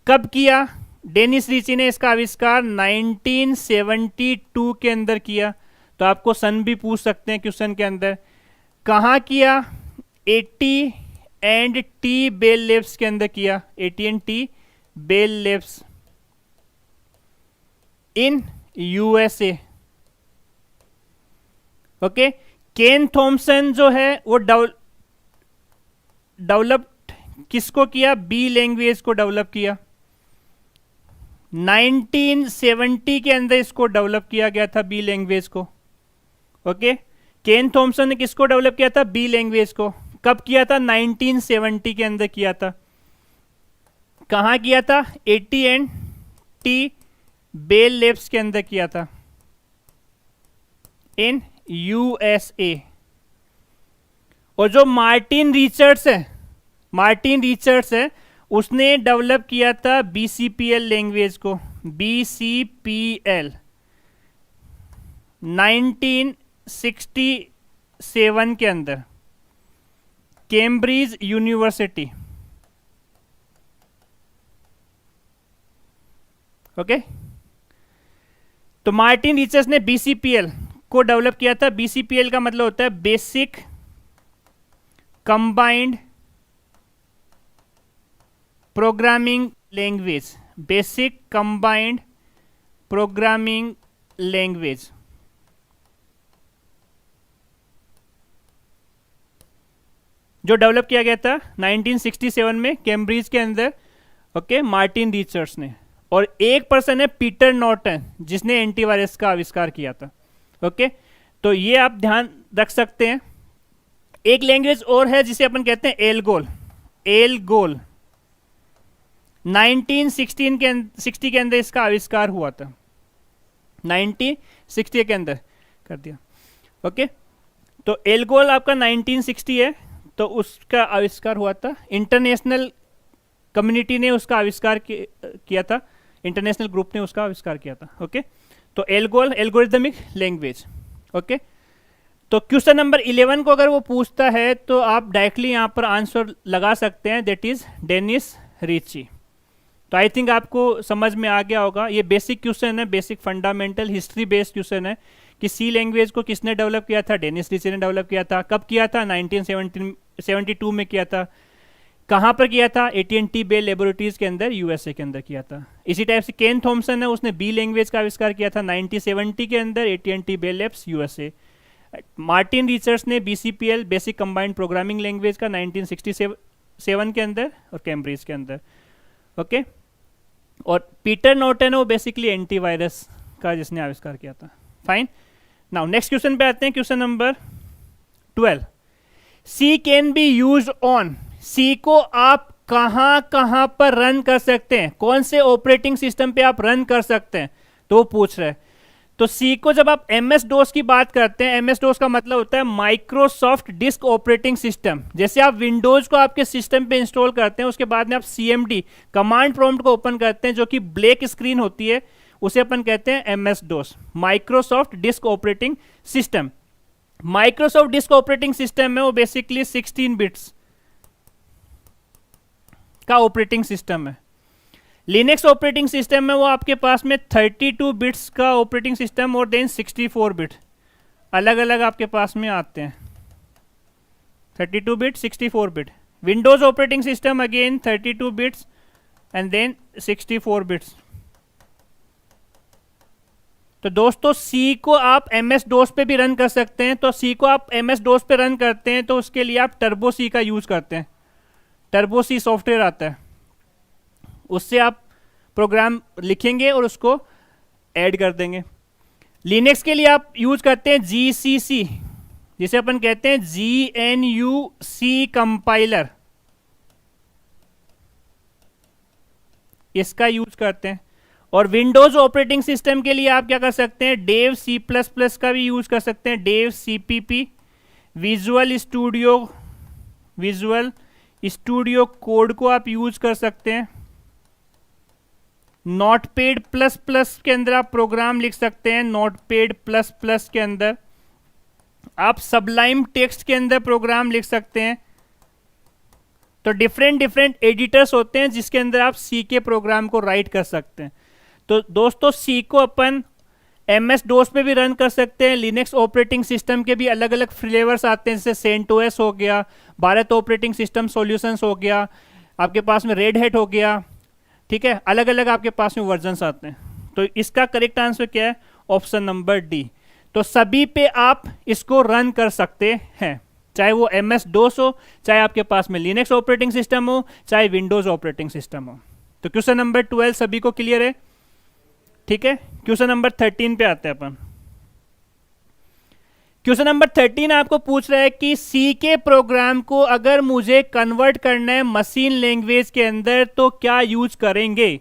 Speaker 1: कब किया, डेनिस रीची ने इसका आविष्कार 1972 के अंदर किया। तो आपको सन भी पूछ सकते हैं क्वेश्चन के अंदर। कहाँ किया, A T and T Bell Labs के अंदर किया। A T and T Bell Labs in USA. Okay, Ken Thompson जो है वो डेवलप किसको किया, बी लैंग्वेज को डेवलप किया। 1970 के अंदर इसको डेवलप किया गया था, बी लैंग्वेज को। ओके, केन थॉमसन ने किसको डेवलप किया था, बी लैंग्वेज को। कब किया था, 1970 के अंदर किया था। कहाँ किया था, A T and T Bell Labs के अंदर किया था, इन यूएसए। और जो मार्टिन रिचर्ड्स है उसने डेवलप किया था बीसीपीएल लैंग्वेज को, बीसीपीएल। 1967 के अंदर कैम्ब्रिज यूनिवर्सिटी, ओके। तो मार्टिन रीचर्स ने बीसीपीएल को डेवलप किया था। बीसीपीएल का मतलब होता है basic combined programming language, basic combined programming language. जो डेवलप किया गया था 1967 में कैम्ब्रिज के अंदर, ओके, मार्टिन रीचर्स ने। और एक पर्सन है पीटर नॉर्टन जिसने एंटीवायरस का आविष्कार किया था, ओके। तो ये आप ध्यान रख सकते हैं। एक लैंग्वेज और है जिसे अपन कहते हैं एल्गोल। एल्गोल 1960 के अंदर इसका आविष्कार हुआ था, 1960 के अंदर कर दिया, ओके। तो एल्गोल आपका 1960 है, तो उसका आविष्कार हुआ था। इंटरनेशनल कम्युनिटी ने उसका आविष्कार किया था, इंटरनेशनल ग्रुप ने उसका आविष्कार किया था, ओके। तो एल्गोल एल्गोरिथमिक लैंग्वेज, ओके। तो क्वेश्चन नंबर 11 को अगर वो पूछता है तो आप डायरेक्टली यहाँ पर आंसर लगा सकते हैं, दैट इज डेनिस रिची। तो आई थिंक आपको समझ में आ गया होगा। ये बेसिक क्वेश्चन है, basic fundamental history based question है कि सी लैंग्वेज को किसने डेवलप किया था। डेनिस रिची ने डेवलप किया था। कब किया था? 1972 में किया था। कहाँ पर किया था? AT&T बेल लेबोरेटरीज के अंदर, यूएसए के अंदर किया था। इसी टाइप से केन थॉमसन है, उसने बी लैंग्वेज का आविष्कार किया था 1970 के अंदर, AT&T Bell Labs USA. Martin Richards ने BCPL basic combined programming language का 1967 के अंदर और कैम्ब्रिज के अंदर, ओके। और पीटर नॉर्टन है वो बेसिकली एंटीवायरस का जिसने आविष्कार किया था। फाइन। नाउ नेक्स्ट क्वेश्चन पे आते हैं, question number 12। C can be used on, C को आप कहां कहां पर रन कर सकते हैं, कौन से ऑपरेटिंग सिस्टम पे आप रन कर सकते हैं, तो वो पूछ रहे हैं। तो सी को जब आप MS DOS की बात करते हैं, MS DOS का मतलब होता है माइक्रोसॉफ्ट डिस्क ऑपरेटिंग सिस्टम। जैसे आप विंडोज को आपके सिस्टम पे इंस्टॉल करते हैं, उसके बाद में आप CMD कमांड प्रॉम्प्ट को ओपन करते हैं जो कि ब्लैक स्क्रीन होती है, उसे अपन कहते हैं MS DOS, Microsoft disk operating system. Microsoft disk operating system में वो बेसिकली 16 बिट्स का ऑपरेटिंग सिस्टम है। लिनक्स ऑपरेटिंग सिस्टम में वो आपके पास में 32 बिट्स का ऑपरेटिंग सिस्टम और देन 64 बिट अलग अलग आपके पास में आते हैं, 32 bit 64 bit. Windows operating system again 32 bits and then 64 bits. तो दोस्तों सी को आप MS DOS पे भी रन कर सकते हैं। तो सी को आप MS DOS पे रन करते हैं तो उसके लिए आप टर्बो सी का यूज करते हैं। टर्बो सी सॉफ्टवेयर आता है, उससे आप प्रोग्राम लिखेंगे और उसको ऐड कर देंगे। लिनक्स के लिए आप यूज करते हैं GCC, जिसे अपन कहते हैं GNU-C कंपाइलर, इसका यूज करते हैं। और विंडोज ऑपरेटिंग सिस्टम के लिए आप क्या कर सकते हैं, डेव C++ का भी यूज कर सकते हैं, Dev CPP, visual studio code को आप यूज कर सकते हैं। नोटपैड प्लस प्लस के अंदर आप प्रोग्राम लिख सकते हैं, नोटपैड प्लस प्लस के अंदर आप सबलाइम टेक्स्ट के अंदर प्रोग्राम लिख सकते हैं। तो डिफरेंट एडिटर्स होते हैं जिसके अंदर आप सी के प्रोग्राम को राइट कर सकते हैं। तो दोस्तों सी को अपन MS DOS पे भी रन कर सकते हैं। लिनक्स ऑपरेटिंग सिस्टम के भी अलग अलग फ्लेवर्स आते हैं, जैसे सेंटोस हो गया, भारत ऑपरेटिंग सिस्टम सॉल्यूशंस हो गया, आपके पास में रेड हैट हो गया, ठीक है, अलग अलग आपके पास में वर्जन्स आते हैं। तो इसका करेक्ट आंसर क्या है? Option number D. तो सभी पे आप इसको रन कर सकते हैं, चाहे वो MS DOS हो, चाहे आपके पास में लिनक्स ऑपरेटिंग सिस्टम हो, चाहे विंडोज ऑपरेटिंग सिस्टम हो। तो क्वेश्चन नंबर 12 सभी को क्लियर है, ठीक है। क्वेश्चन नंबर 13 पे आते हैं अपन। क्वेश्चन नंबर 13 आपको पूछ रहा है कि सी के प्रोग्राम को अगर मुझे कन्वर्ट करना है मशीन लैंग्वेज के अंदर तो क्या यूज करेंगे?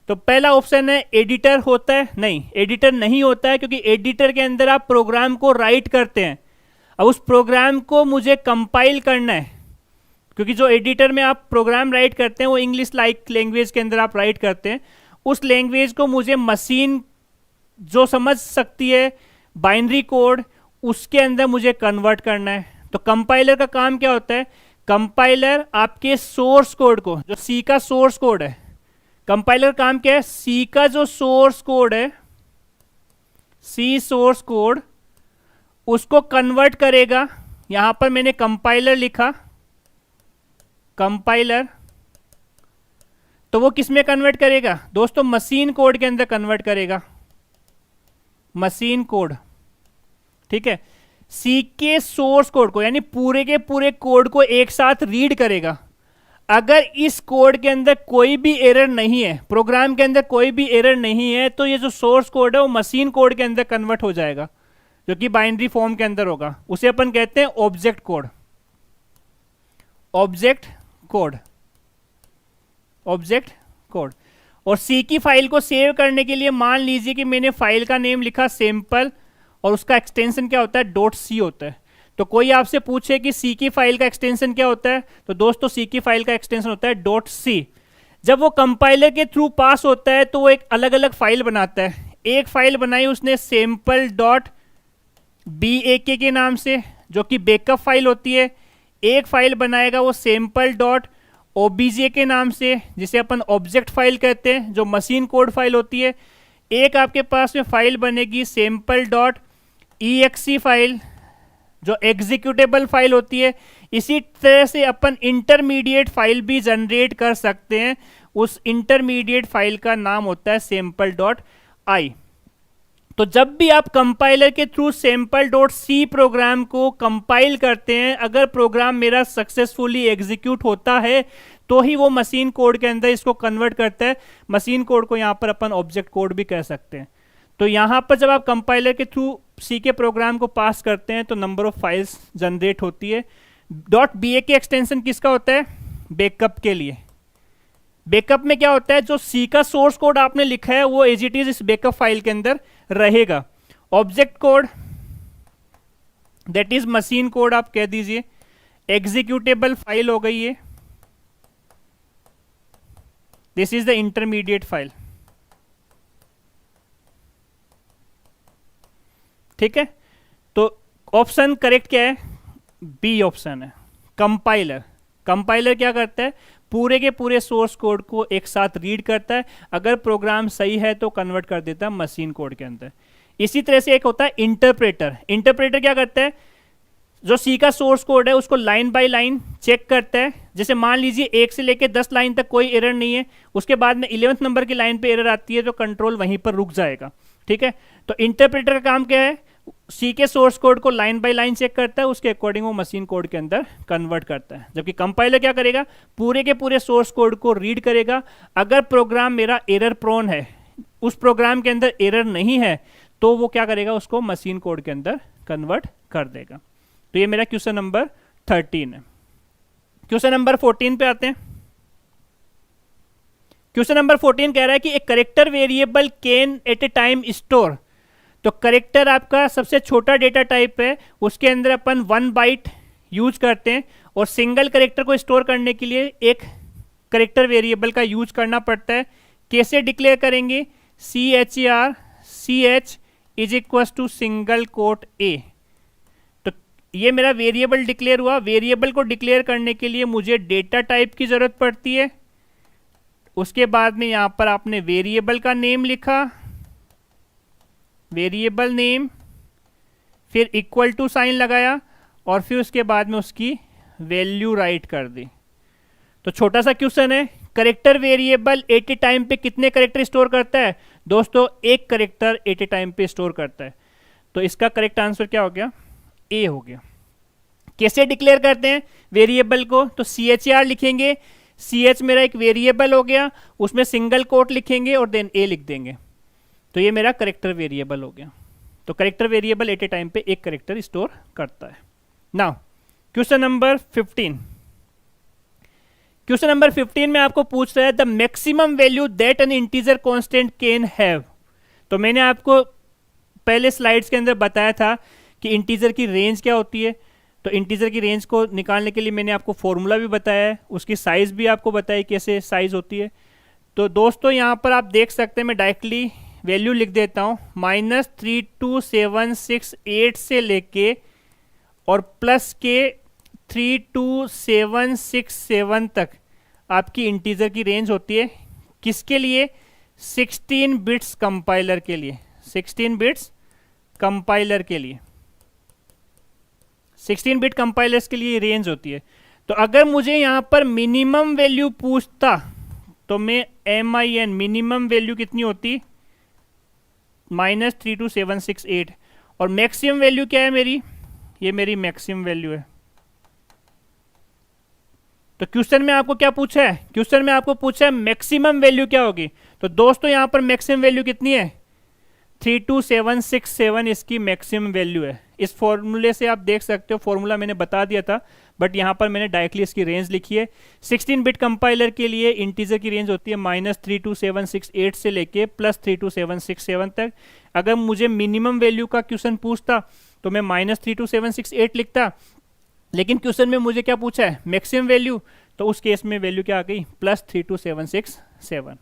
Speaker 1: तो पहला ऑप्शन है एडिटर होता है, नहीं एडिटर नहीं होता है, क्योंकि एडिटर के अंदर आप प्रोग्राम को राइट करते हैं। अब उस प्रोग्राम को मुझे कंपाइल करना है, क्योंकि जो एडिटर में आप प्रोग्राम राइट करते हैं वो इंग्लिश लाइक लैंग्वेज के अंदर आप राइट करते हैं। उस लैंग्वेज को मुझे मशीन जो समझ सकती है बाइनरी कोड उसके अंदर मुझे कन्वर्ट करना है। तो कंपाइलर का काम क्या होता है, कंपाइलर आपके सोर्स कोड को, जो सी का सोर्स कोड है, कंपाइलर काम क्या है, सी का जो सोर्स कोड है, सी सोर्स कोड, उसको कन्वर्ट करेगा। यहां पर मैंने कंपाइलर लिखा, कंपाइलर, तो वो किस में कन्वर्ट करेगा दोस्तों, मशीन कोड के अंदर कन्वर्ट करेगा, मशीन कोड। ठीक है, सी के सोर्स कोड को, यानी पूरे के पूरे कोड को एक साथ रीड करेगा। अगर इस कोड के अंदर कोई भी एरर नहीं है, प्रोग्राम के अंदर कोई भी एरर नहीं है, तो ये जो सोर्स कोड है वो मशीन कोड के अंदर कन्वर्ट हो जाएगा, जो कि बाइनरी फॉर्म के अंदर होगा। उसे अपन कहते हैं object code, object code, object code. और सी की फाइल को सेव करने के लिए मान लीजिए कि मैंने फाइल का नेम लिखा सैंपल, और उसका एक्सटेंशन क्या होता है, डॉट सी होता है। तो कोई आपसे पूछे कि सी की फाइल का एक्सटेंशन क्या होता है, तो दोस्तों सी की फाइल का एक्सटेंशन होता है डॉट सी। जब वो कंपाइलर के थ्रू पास होता है तो वो एक अलग अलग फाइल बनाता है। एक फाइल बनाई उसने सैंपल डॉट BAK के नाम से, जो कि बैकअप फाइल होती है। एक फाइल बनाएगा वो सैंपल डॉट OBJ के नाम से, जिसे अपन ऑब्जेक्ट फाइल कहते हैं, जो मशीन कोड फाइल होती है। एक आपके पास में फाइल बनेगी सैंपल डॉट EXE फाइल, जो एग्जीक्यूटेबल फाइल होती है। इसी तरह से अपन इंटरमीडिएट फाइल भी जनरेट कर सकते हैं। उस इंटरमीडिएट फाइल का नाम होता है सैंपल डॉट आई। तो जब भी आप कंपाइलर के through sample dot C program को कंपाइल करते हैं, अगर प्रोग्राम मेरा सक्सेसफुली एग्जीक्यूट होता है तो ही वो मशीन कोड के अंदर इसको कन्वर्ट करता है। मशीन कोड को यहां पर अपन ऑब्जेक्ट कोड भी कह सकते हैं। तो यहां पर जब आप कंपाइलर के थ्रू सी के प्रोग्राम को पास करते हैं तो नंबर ऑफ फाइल्स जनरेट होती है। डॉट BAK एक्सटेंशन किसका होता है, बैकअप के लिए। बैकअप में क्या होता है, जो सी का सोर्स कोड आपने लिखा है वो एज इट इज इस बैकअप फाइल के अंदर रहेगा। Object code that is machine code आप कह दीजिए। एग्जीक्यूटेबल फाइल हो गई है, this is the intermediate file. ठीक है, तो ऑप्शन करेक्ट क्या है, बी ऑप्शन है, कंपाइलर। कंपाइलर क्या करता है, पूरे के पूरे सोर्स कोड को एक साथ रीड करता है। अगर प्रोग्राम सही है तो कन्वर्ट कर देता है मशीन कोड के अंदर। इसी तरह से एक होता है इंटरप्रेटर। इंटरप्रेटर क्या करता है, जो सी का सोर्स कोड है उसको लाइन बाय लाइन चेक करता है। जैसे मान लीजिए 1 से लेकर 10 लाइन तक कोई एरर नहीं है, उसके बाद में 11th नंबर की लाइन पे एरर आती है तो कंट्रोल वहीं पर रुक जाएगा। ठीक है, तो इंटरप्रेटर का काम क्या है, सी के सोर्स कोड को लाइन बाय लाइन चेक करता है, उसके अकॉर्डिंग वो मशीन कोड के अंदर कन्वर्ट करता है। जबकि कंपाइलर क्या करेगा, पूरे के पूरे सोर्स कोड को रीड करेगा। अगर प्रोग्राम मेरा एरर प्रोन है, उस प्रोग्राम के अंदर एरर नहीं है, तो वो क्या करेगा, उसको मशीन कोड के अंदर कन्वर्ट कर देगा। तो ये मेरा क्वेश्चन नंबर 13 है। क्वेश्चन नंबर 14 पे आते हैं। क्वेश्चन नंबर 14 कह रहा है कि एक character variable can at A time store. तो करेक्टर आपका सबसे छोटा डेटा टाइप है, उसके अंदर अपन 1 बाइट यूज करते हैं, और सिंगल करेक्टर को स्टोर करने के लिए एक करेक्टर वेरिएबल का यूज करना पड़ता है। कैसे डिक्लेयर करेंगे, CHER CH is equal to single quote A। तो ये मेरा वेरिएबल डिक्लेयर हुआ। वेरिएबल को डिक्लेयर करने के लिए मुझे डेटा टाइप की जरूरत पड़ती है। उसके बाद में यहां पर आपने वेरिएबल का नेम लिखा, वेरिएबल नेम, फिर इक्वल टू साइन लगाया, और फिर उसके बाद में उसकी वैल्यू राइट कर दी। तो छोटा सा क्वेश्चन है, करेक्टर वेरिएबल एट ए टाइम पे कितने करेक्टर स्टोर करता है दोस्तों, एक करेक्टर एट ए टाइम पे स्टोर करता है। तो इसका करेक्ट आंसर क्या हो गया, ए हो गया। कैसे डिक्लेयर करते हैं वेरिएबल को, तो CHER लिखेंगे, CH मेरा एक वेरिएबल हो गया, उसमें सिंगल कोट लिखेंगे और देन A लिख देंगे। तो ये मेरा करेक्टर वेरिएबल हो गया। तो करेक्टर वेरिएबल एट ए टाइम पे एक करेक्टर स्टोर करता है। Now question number 15। Question number 15 में आपको पूछ रहा है the maximum value that N integer constant can have. तो मैंने आपको पहले स्लाइड्स के अंदर बताया था कि इंटीजर की रेंज क्या होती है। तो इंटीजर की रेंज को निकालने के लिए मैंने आपको फॉर्मूला भी बताया है, उसकी साइज भी आपको बताई कैसे साइज होती है। तो दोस्तों यहाँ पर आप देख सकते हैं, मैं डायरेक्टली वैल्यू लिख देता हूँ, -32768 से लेके और प्लस के 32767 तक आपकी इंटीजर की रेंज होती है। किसके लिए? 16 बिट्स कंपाइलर के लिए, 16 बिट्स कंपाइलर के लिए, 16 बिट कंपाइलर्स के लिए रेंज होती है। तो अगर मुझे यहाँ पर मिनिमम वैल्यू पूछता तो मैं MIN मिनिमम वैल्यू कितनी होती? -32768। और मैक्सिमम वैल्यू क्या है मेरी? ये मेरी मैक्सिमम वैल्यू है। तो क्वेश्चन में आपको क्या पूछा है? क्वेश्चन में आपको पूछा है मैक्सिमम वैल्यू क्या होगी। तो दोस्तों यहाँ पर मैक्सिमम वैल्यू कितनी है? 32767 इसकी मैक्सिमम वैल्यू है। इस फॉर्मूले से आप देख सकते हो, फॉर्मूला मैंने बता दिया था बट यहाँ पर मैंने डायरेक्टली इसकी रेंज लिखी है। 16 बिट कंपाइलर के लिए इंटीजर की रेंज होती है -32768 से लेके +32767 तक। अगर मुझे मिनिमम वैल्यू का क्वेश्चन पूछता तो मैं -32768 लिखता, लेकिन क्वेश्चन में मुझे क्या पूछा है? Maximum value. तो उस केस में वैल्यू क्या आ गई? +32767।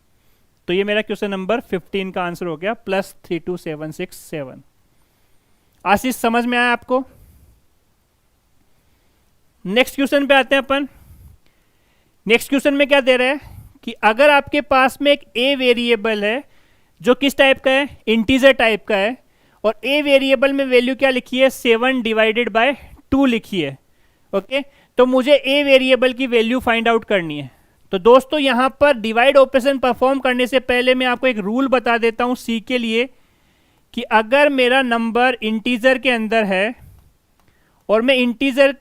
Speaker 1: तो ये मेरा क्वेश्चन नंबर 15 का आंसर हो गया, +32767। आशीष, समझ में आया आपको? नेक्स्ट क्वेश्चन पे आते हैं अपन। नेक्स्ट क्वेश्चन में क्या दे रहा है कि अगर आपके पास में एक ए वेरिएबल है जो किस टाइप का है? इंटीजर टाइप का है, और ए वेरिएबल में वैल्यू क्या लिखी है? 7/2 लिखी है। ओके, तो मुझे ए वेरिएबल की वैल्यू फाइंड आउट करनी है। तो दोस्तों यहां पर डिवाइड ऑपरेशन परफॉर्म करने से पहले मैं आपको एक रूल बता देता हूं सी के लिए, कि अगर मेरा नंबर इंटीजर के अंदर है और मैं इंटीजर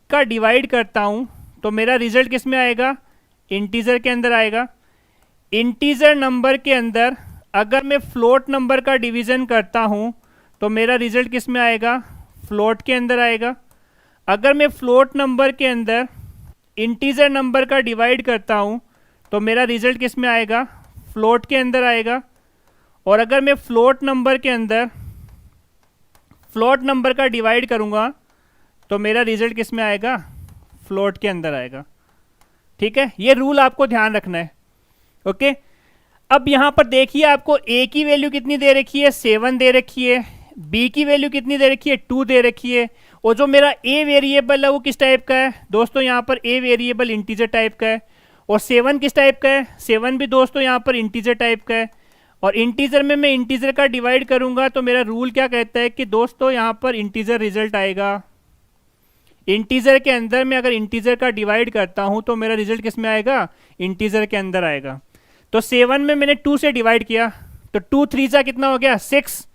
Speaker 1: का डिवाइड करता हूं तो मेरा रिजल्ट किस में आएगा? इंटीजर के अंदर आएगा। इंटीजर नंबर के अंदर अगर मैं फ्लोट नंबर का डिवीजन करता हूं तो मेरा रिजल्ट किस में आएगा? फ्लोट के अंदर आएगा। अगर मैं फ्लोट नंबर के अंदर इंटीजर नंबर का डिवाइड करता हूं तो मेरा रिजल्ट किस में आएगा? फ्लोट के अंदर आएगा। और अगर मैं फ्लोट नंबर के अंदर फ्लोट नंबर का डिवाइड करूंगा तो मेरा रिजल्ट किस में आएगा? फ्लोट के अंदर आएगा। ठीक है, ये रूल आपको ध्यान रखना है। ओके, अब यहां पर देखिए आपको ए की वैल्यू कितनी दे रखी है? 7 दे रखी है। बी की वैल्यू कितनी दे रखी है? 2 दे रखी है। और जो मेरा ए वेरिएबल है वो किस टाइप का है? दोस्तों यहाँ पर ए वेरिएबल इंटीजर टाइप का है। और 7 किस टाइप का है? 7 भी दोस्तों यहाँ पर इंटीजर टाइप का है। और इंटीजर में मैं इंटीजर का डिवाइड करूंगा तो मेरा रूल क्या कहता है कि दोस्तों यहाँ पर इंटीजर रिजल्ट आएगा। इंटीजर के अंदर में अगर इंटीजर का डिवाइड करता हूं तो मेरा रिजल्ट किस में आएगा? इंटीजर के अंदर आएगा। तो 7 में मैंने 2 से डिवाइड किया तो 2 3 सा कितना हो गया? 6।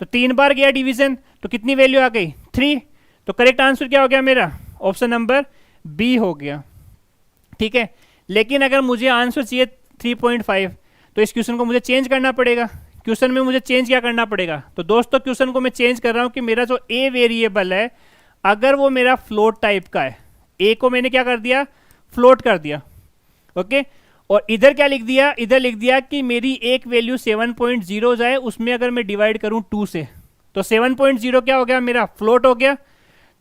Speaker 1: तो 3 बार गया डिवीजन, तो कितनी वैल्यू आ गई? 3। तो करेक्ट आंसर क्या हो गया मेरा? ऑप्शन नंबर बी हो गया। ठीक है, लेकिन अगर मुझे आंसर चाहिए 3.5 तो इस क्वेश्चन को मुझे चेंज करना पड़ेगा। क्वेश्चन में मुझे चेंज क्या करना पड़ेगा? तो दोस्तों क्वेश्चन को मैं चेंज कर रहा हूं कि मेरा जो ए वेरिएबल है अगर वो मेरा फ्लोट टाइप का है, ए को मैंने क्या कर दिया? फ्लोट कर दिया। ओके, और इधर क्या लिख दिया? इधर लिख दिया कि मेरी एक वैल्यू 7.0 जाए, उसमें अगर मैं डिवाइड करूं 2 से तो 7.0 क्या हो गया? मेरा फ्लोट हो गया।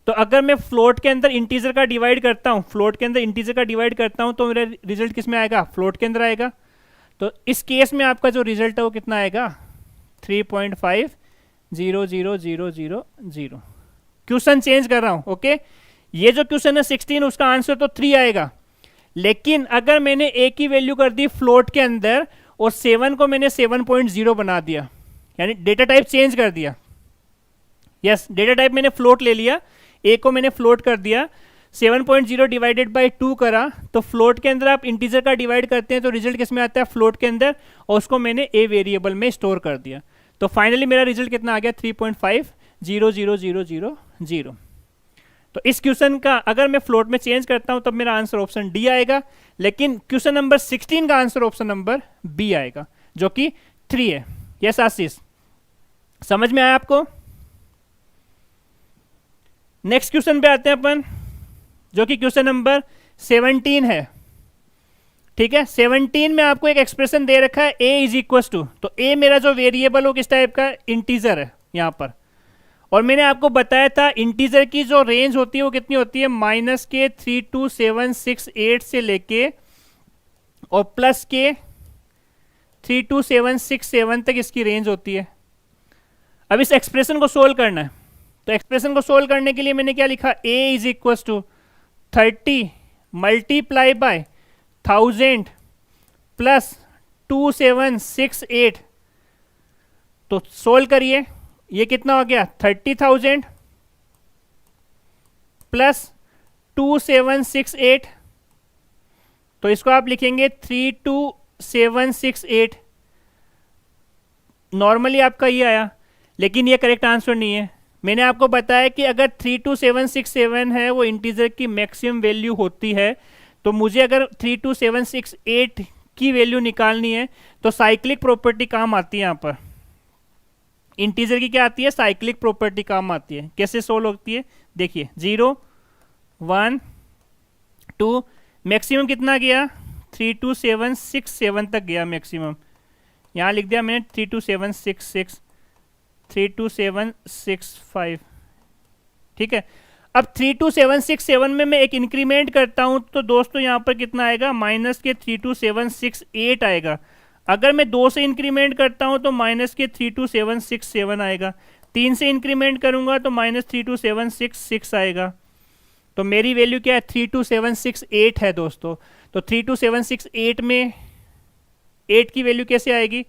Speaker 1: तो अगर मैं फ्लोट के अंदर इंटीजर का डिवाइड करता हूं, फ्लोट के अंदर इंटीजर का डिवाइड करता हूं तो मेरा रिजल्ट किस में आएगा? फ्लोट के अंदर आएगा। तो इस केस में आपका जो रिजल्ट है वो कितना आएगा? 3.50000। क्वेश्चन चेंज कर रहा हूं। ओके, ये जो क्वेश्चन है 16 उसका आंसर तो 3 आएगा, लेकिन अगर मैंने ए की वैल्यू कर दी फ्लोट के अंदर और 7 को मैंने 7.0 बना दिया, यानी डेटा टाइप चेंज कर दिया। यस, डेटा टाइप मैंने फ्लोट ले लिया, ए को मैंने फ्लोट कर दिया, 7.0 डिवाइडेड बाई 2 करा। तो फ्लोट के अंदर आप इंटीजर का डिवाइड करते हैं तो रिजल्ट किस में आता है? फ्लोट के अंदर, और उसको मैंने ए वेरिएबल में स्टोर कर दिया। तो फाइनली मेरा रिजल्ट कितना आ गया? 3.50000। तो इस क्वेश्चन का अगर मैं फ्लोट में चेंज करता हूं तब मेरा आंसर ऑप्शन डी आएगा, लेकिन क्वेश्चन नंबर 16 का आंसर ऑप्शन नंबर बी आएगा जो कि 3 है। यस आशीष, समझ में आया आपको? नेक्स्ट क्वेश्चन पे आते हैं अपन, जो कि क्वेश्चन नंबर 17 है। ठीक है, 17 में आपको एक एक्सप्रेशन दे रखा है a इज इक्वल टू, तो a मेरा जो वेरिएबल हो किस टाइप का? इंटीजर है यहां पर। और मैंने आपको बताया था इंटीजर की जो रेंज होती है वो कितनी होती है? -32768 से लेके और +32767 32767 तक इसकी रेंज होती है। अब इस एक्सप्रेशन को सोल्व करना है, तो एक्सप्रेशन को सोल्व करने के लिए मैंने क्या लिखा, a is equal to 30 multiply by 1000 plus 2768। तो सोल्व करिए, ये कितना हो गया 30,000 प्लस 2768, तो इसको आप लिखेंगे 32768। नॉर्मली आपका ये आया, लेकिन ये करेक्ट आंसर नहीं है। मैंने आपको बताया कि अगर 32767 है वो इंटीजर की मैक्सिमम वैल्यू होती है, तो मुझे अगर 32768 की वैल्यू निकालनी है तो साइक्लिक प्रॉपर्टी काम आती है। यहाँ पर इंटीजर की क्या आती है, साइक्लिक प्रॉपर्टी काम आती है। कैसे सोल्व होती है देखिए, 0 1 2, मैक्सिमम कितना गया 32767 तक गया मैक्सिमम। यहाँ लिख दिया मैंने 32766, 32765, ठीक है। अब 32767 में मैं एक इंक्रीमेंट करता हूं तो दोस्तों यहाँ पर कितना आएगा, माइनस के 32768 आएगा। अगर मैं 2 से इंक्रीमेंट करता हूं तो माइनस के 32767 आएगा। 3 से इंक्रीमेंट करूंगा तो माइनस 32766 आएगा। तो मेरी वैल्यू क्या है, 32768 है दोस्तों। तो 32768 में 8 की वैल्यू कैसे आएगी,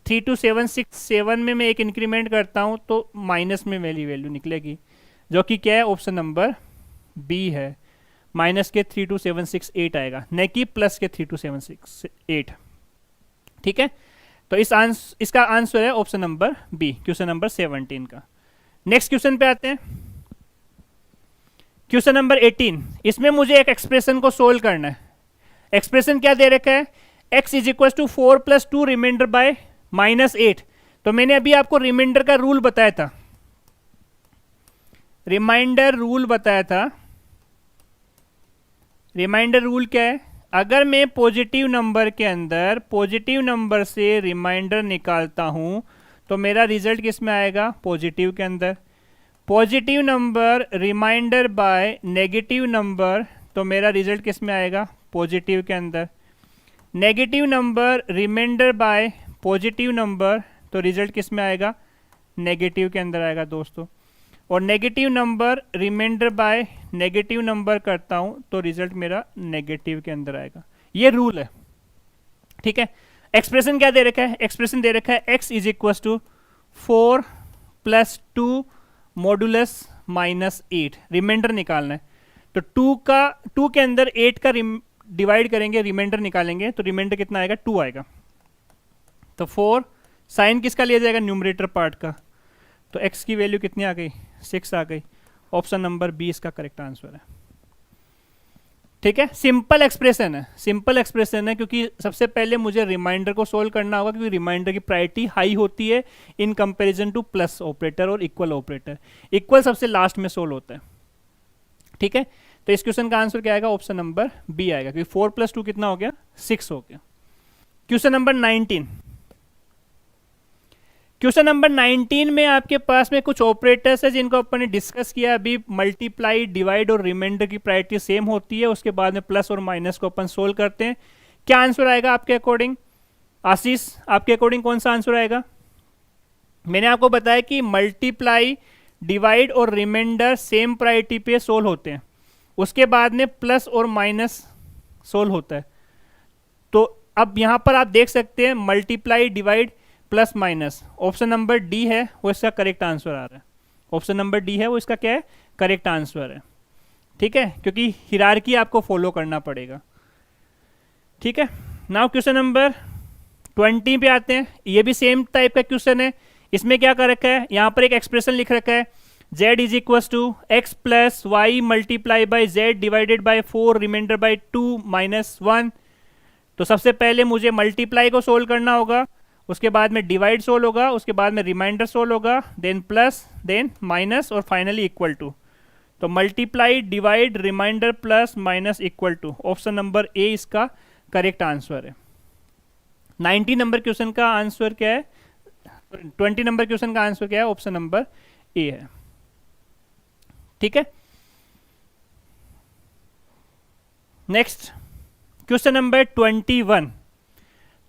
Speaker 1: 32767 में मैं एक इंक्रीमेंट करता हूं तो माइनस में मेरी वैल्यू निकलेगी, जो कि क्या है, ऑप्शन नंबर बी है। माइनस के 32768 आएगा, न कि प्लस के 32768, ठीक है। तो इसका आंसर है option number B, question number 17 का। नेक्स्ट क्वेश्चन पे आते हैं, क्वेश्चन नंबर 18। इसमें मुझे एक एक्सप्रेशन को सोल्व करना है। एक्सप्रेशन क्या दे रखा है, x is equal to 4 plus 2 remainder by -8। तो मैंने अभी आपको रिमाइंडर का रूल बताया था, रिमाइंडर रूल बताया था। रिमाइंडर रूल क्या है, अगर मैं पॉजिटिव नंबर के अंदर पॉजिटिव नंबर से रिमाइंडर निकालता हूं तो मेरा रिजल्ट किस में आएगा, पॉजिटिव के अंदर। Positive number remainder by negative number, तो मेरा रिजल्ट किस में आएगा, पॉजिटिव के अंदर। Negative number remainder by positive number, तो रिजल्ट किस में आएगा, नेगेटिव के अंदर आएगा दोस्तों। और negative number remainder by negative number करता हूं तो रिजल्ट मेरा नेगेटिव के अंदर आएगा। ये रूल है, ठीक है। एक्सप्रेशन क्या दे रखा है, एक्सप्रेशन दे रखा है x is equal to 4 plus 2 modulus -8, remainder निकालना है। तो 2 के अंदर 8 का डिवाइड करेंगे, रिमाइंडर निकालेंगे, तो रिमाइंडर कितना आएगा, 2 आएगा। तो 4 साइन किसका लिया जाएगा, न्यूमरेटर पार्ट का। तो x की वैल्यू कितनी आ गई, 6 आ गई। ऑप्शन नंबर बी इसका करेक्ट आंसर है, ठीक है। सिंपल एक्सप्रेशन है, सिंपल एक्सप्रेशन है, क्योंकि सबसे पहले मुझे रिमाइंडर को सोल्व करना होगा, क्योंकि रिमाइंडर की प्रायोरिटी हाई होती है in comparison two plus operator और इक्वल ऑपरेटर। इक्वल सबसे लास्ट में सोल्व होता है, ठीक है। तो इस क्वेश्चन का आंसर क्या आएगा, ऑप्शन नंबर बी आएगा, क्योंकि 4 प्लस 2 कितना हो गया, 6 हो गया। Question number 19। क्वेश्चन नंबर 19 में आपके पास में कुछ ऑपरेटर्स है जिनको अपन ने डिस्कस किया अभी। मल्टीप्लाई, डिवाइड और रिमाइंडर की प्रायोरिटी सेम होती है, उसके बाद में प्लस और माइनस को अपन सोल्व करते हैं। क्या आंसर आएगा आपके अकॉर्डिंग, आशीष आपके अकॉर्डिंग कौन सा आंसर आएगा। मैंने आपको बताया कि मल्टीप्लाई, डिवाइड और रिमाइंडर सेम प्रायोरिटी पे सोल्व होते हैं, उसके बाद में प्लस और माइनस सोल्व होता है। तो अब यहां पर आप देख सकते हैं multiply, divide, plus minus, option number D है वो इसका करेक्ट आंसर आ रहा है। ऑप्शन नंबर डी है वो इसका क्या है, करेक्ट आंसर है, ठीक है, क्योंकि हिरार्की आपको फॉलो करना पड़ेगा, ठीक है। नाउ क्वेश्चन नंबर 20 पे आते हैं। ये भी सेम टाइप का क्वेश्चन है। इसमें क्या कर रखा है, यहाँ पर एक एक्सप्रेशन लिख रखा है, z is equal to X plus Y multiply by z divided by 4 remainder by 2 minus 1। तो सबसे पहले मुझे मल्टीप्लाई को सोल्व करना होगा, उसके बाद में डिवाइड सोल्व होगा, उसके बाद में रिमाइंडर सोल्व होगा, देन प्लस, देन माइनस और फाइनली इक्वल टू। तो multiply, divide, remainder, plus, minus, equal to, option number A इसका करेक्ट आंसर है। 19 नंबर क्वेश्चन का आंसर क्या है, 20 नंबर क्वेश्चन का आंसर क्या है, ऑप्शन नंबर ए है, ठीक है। Next question number 21।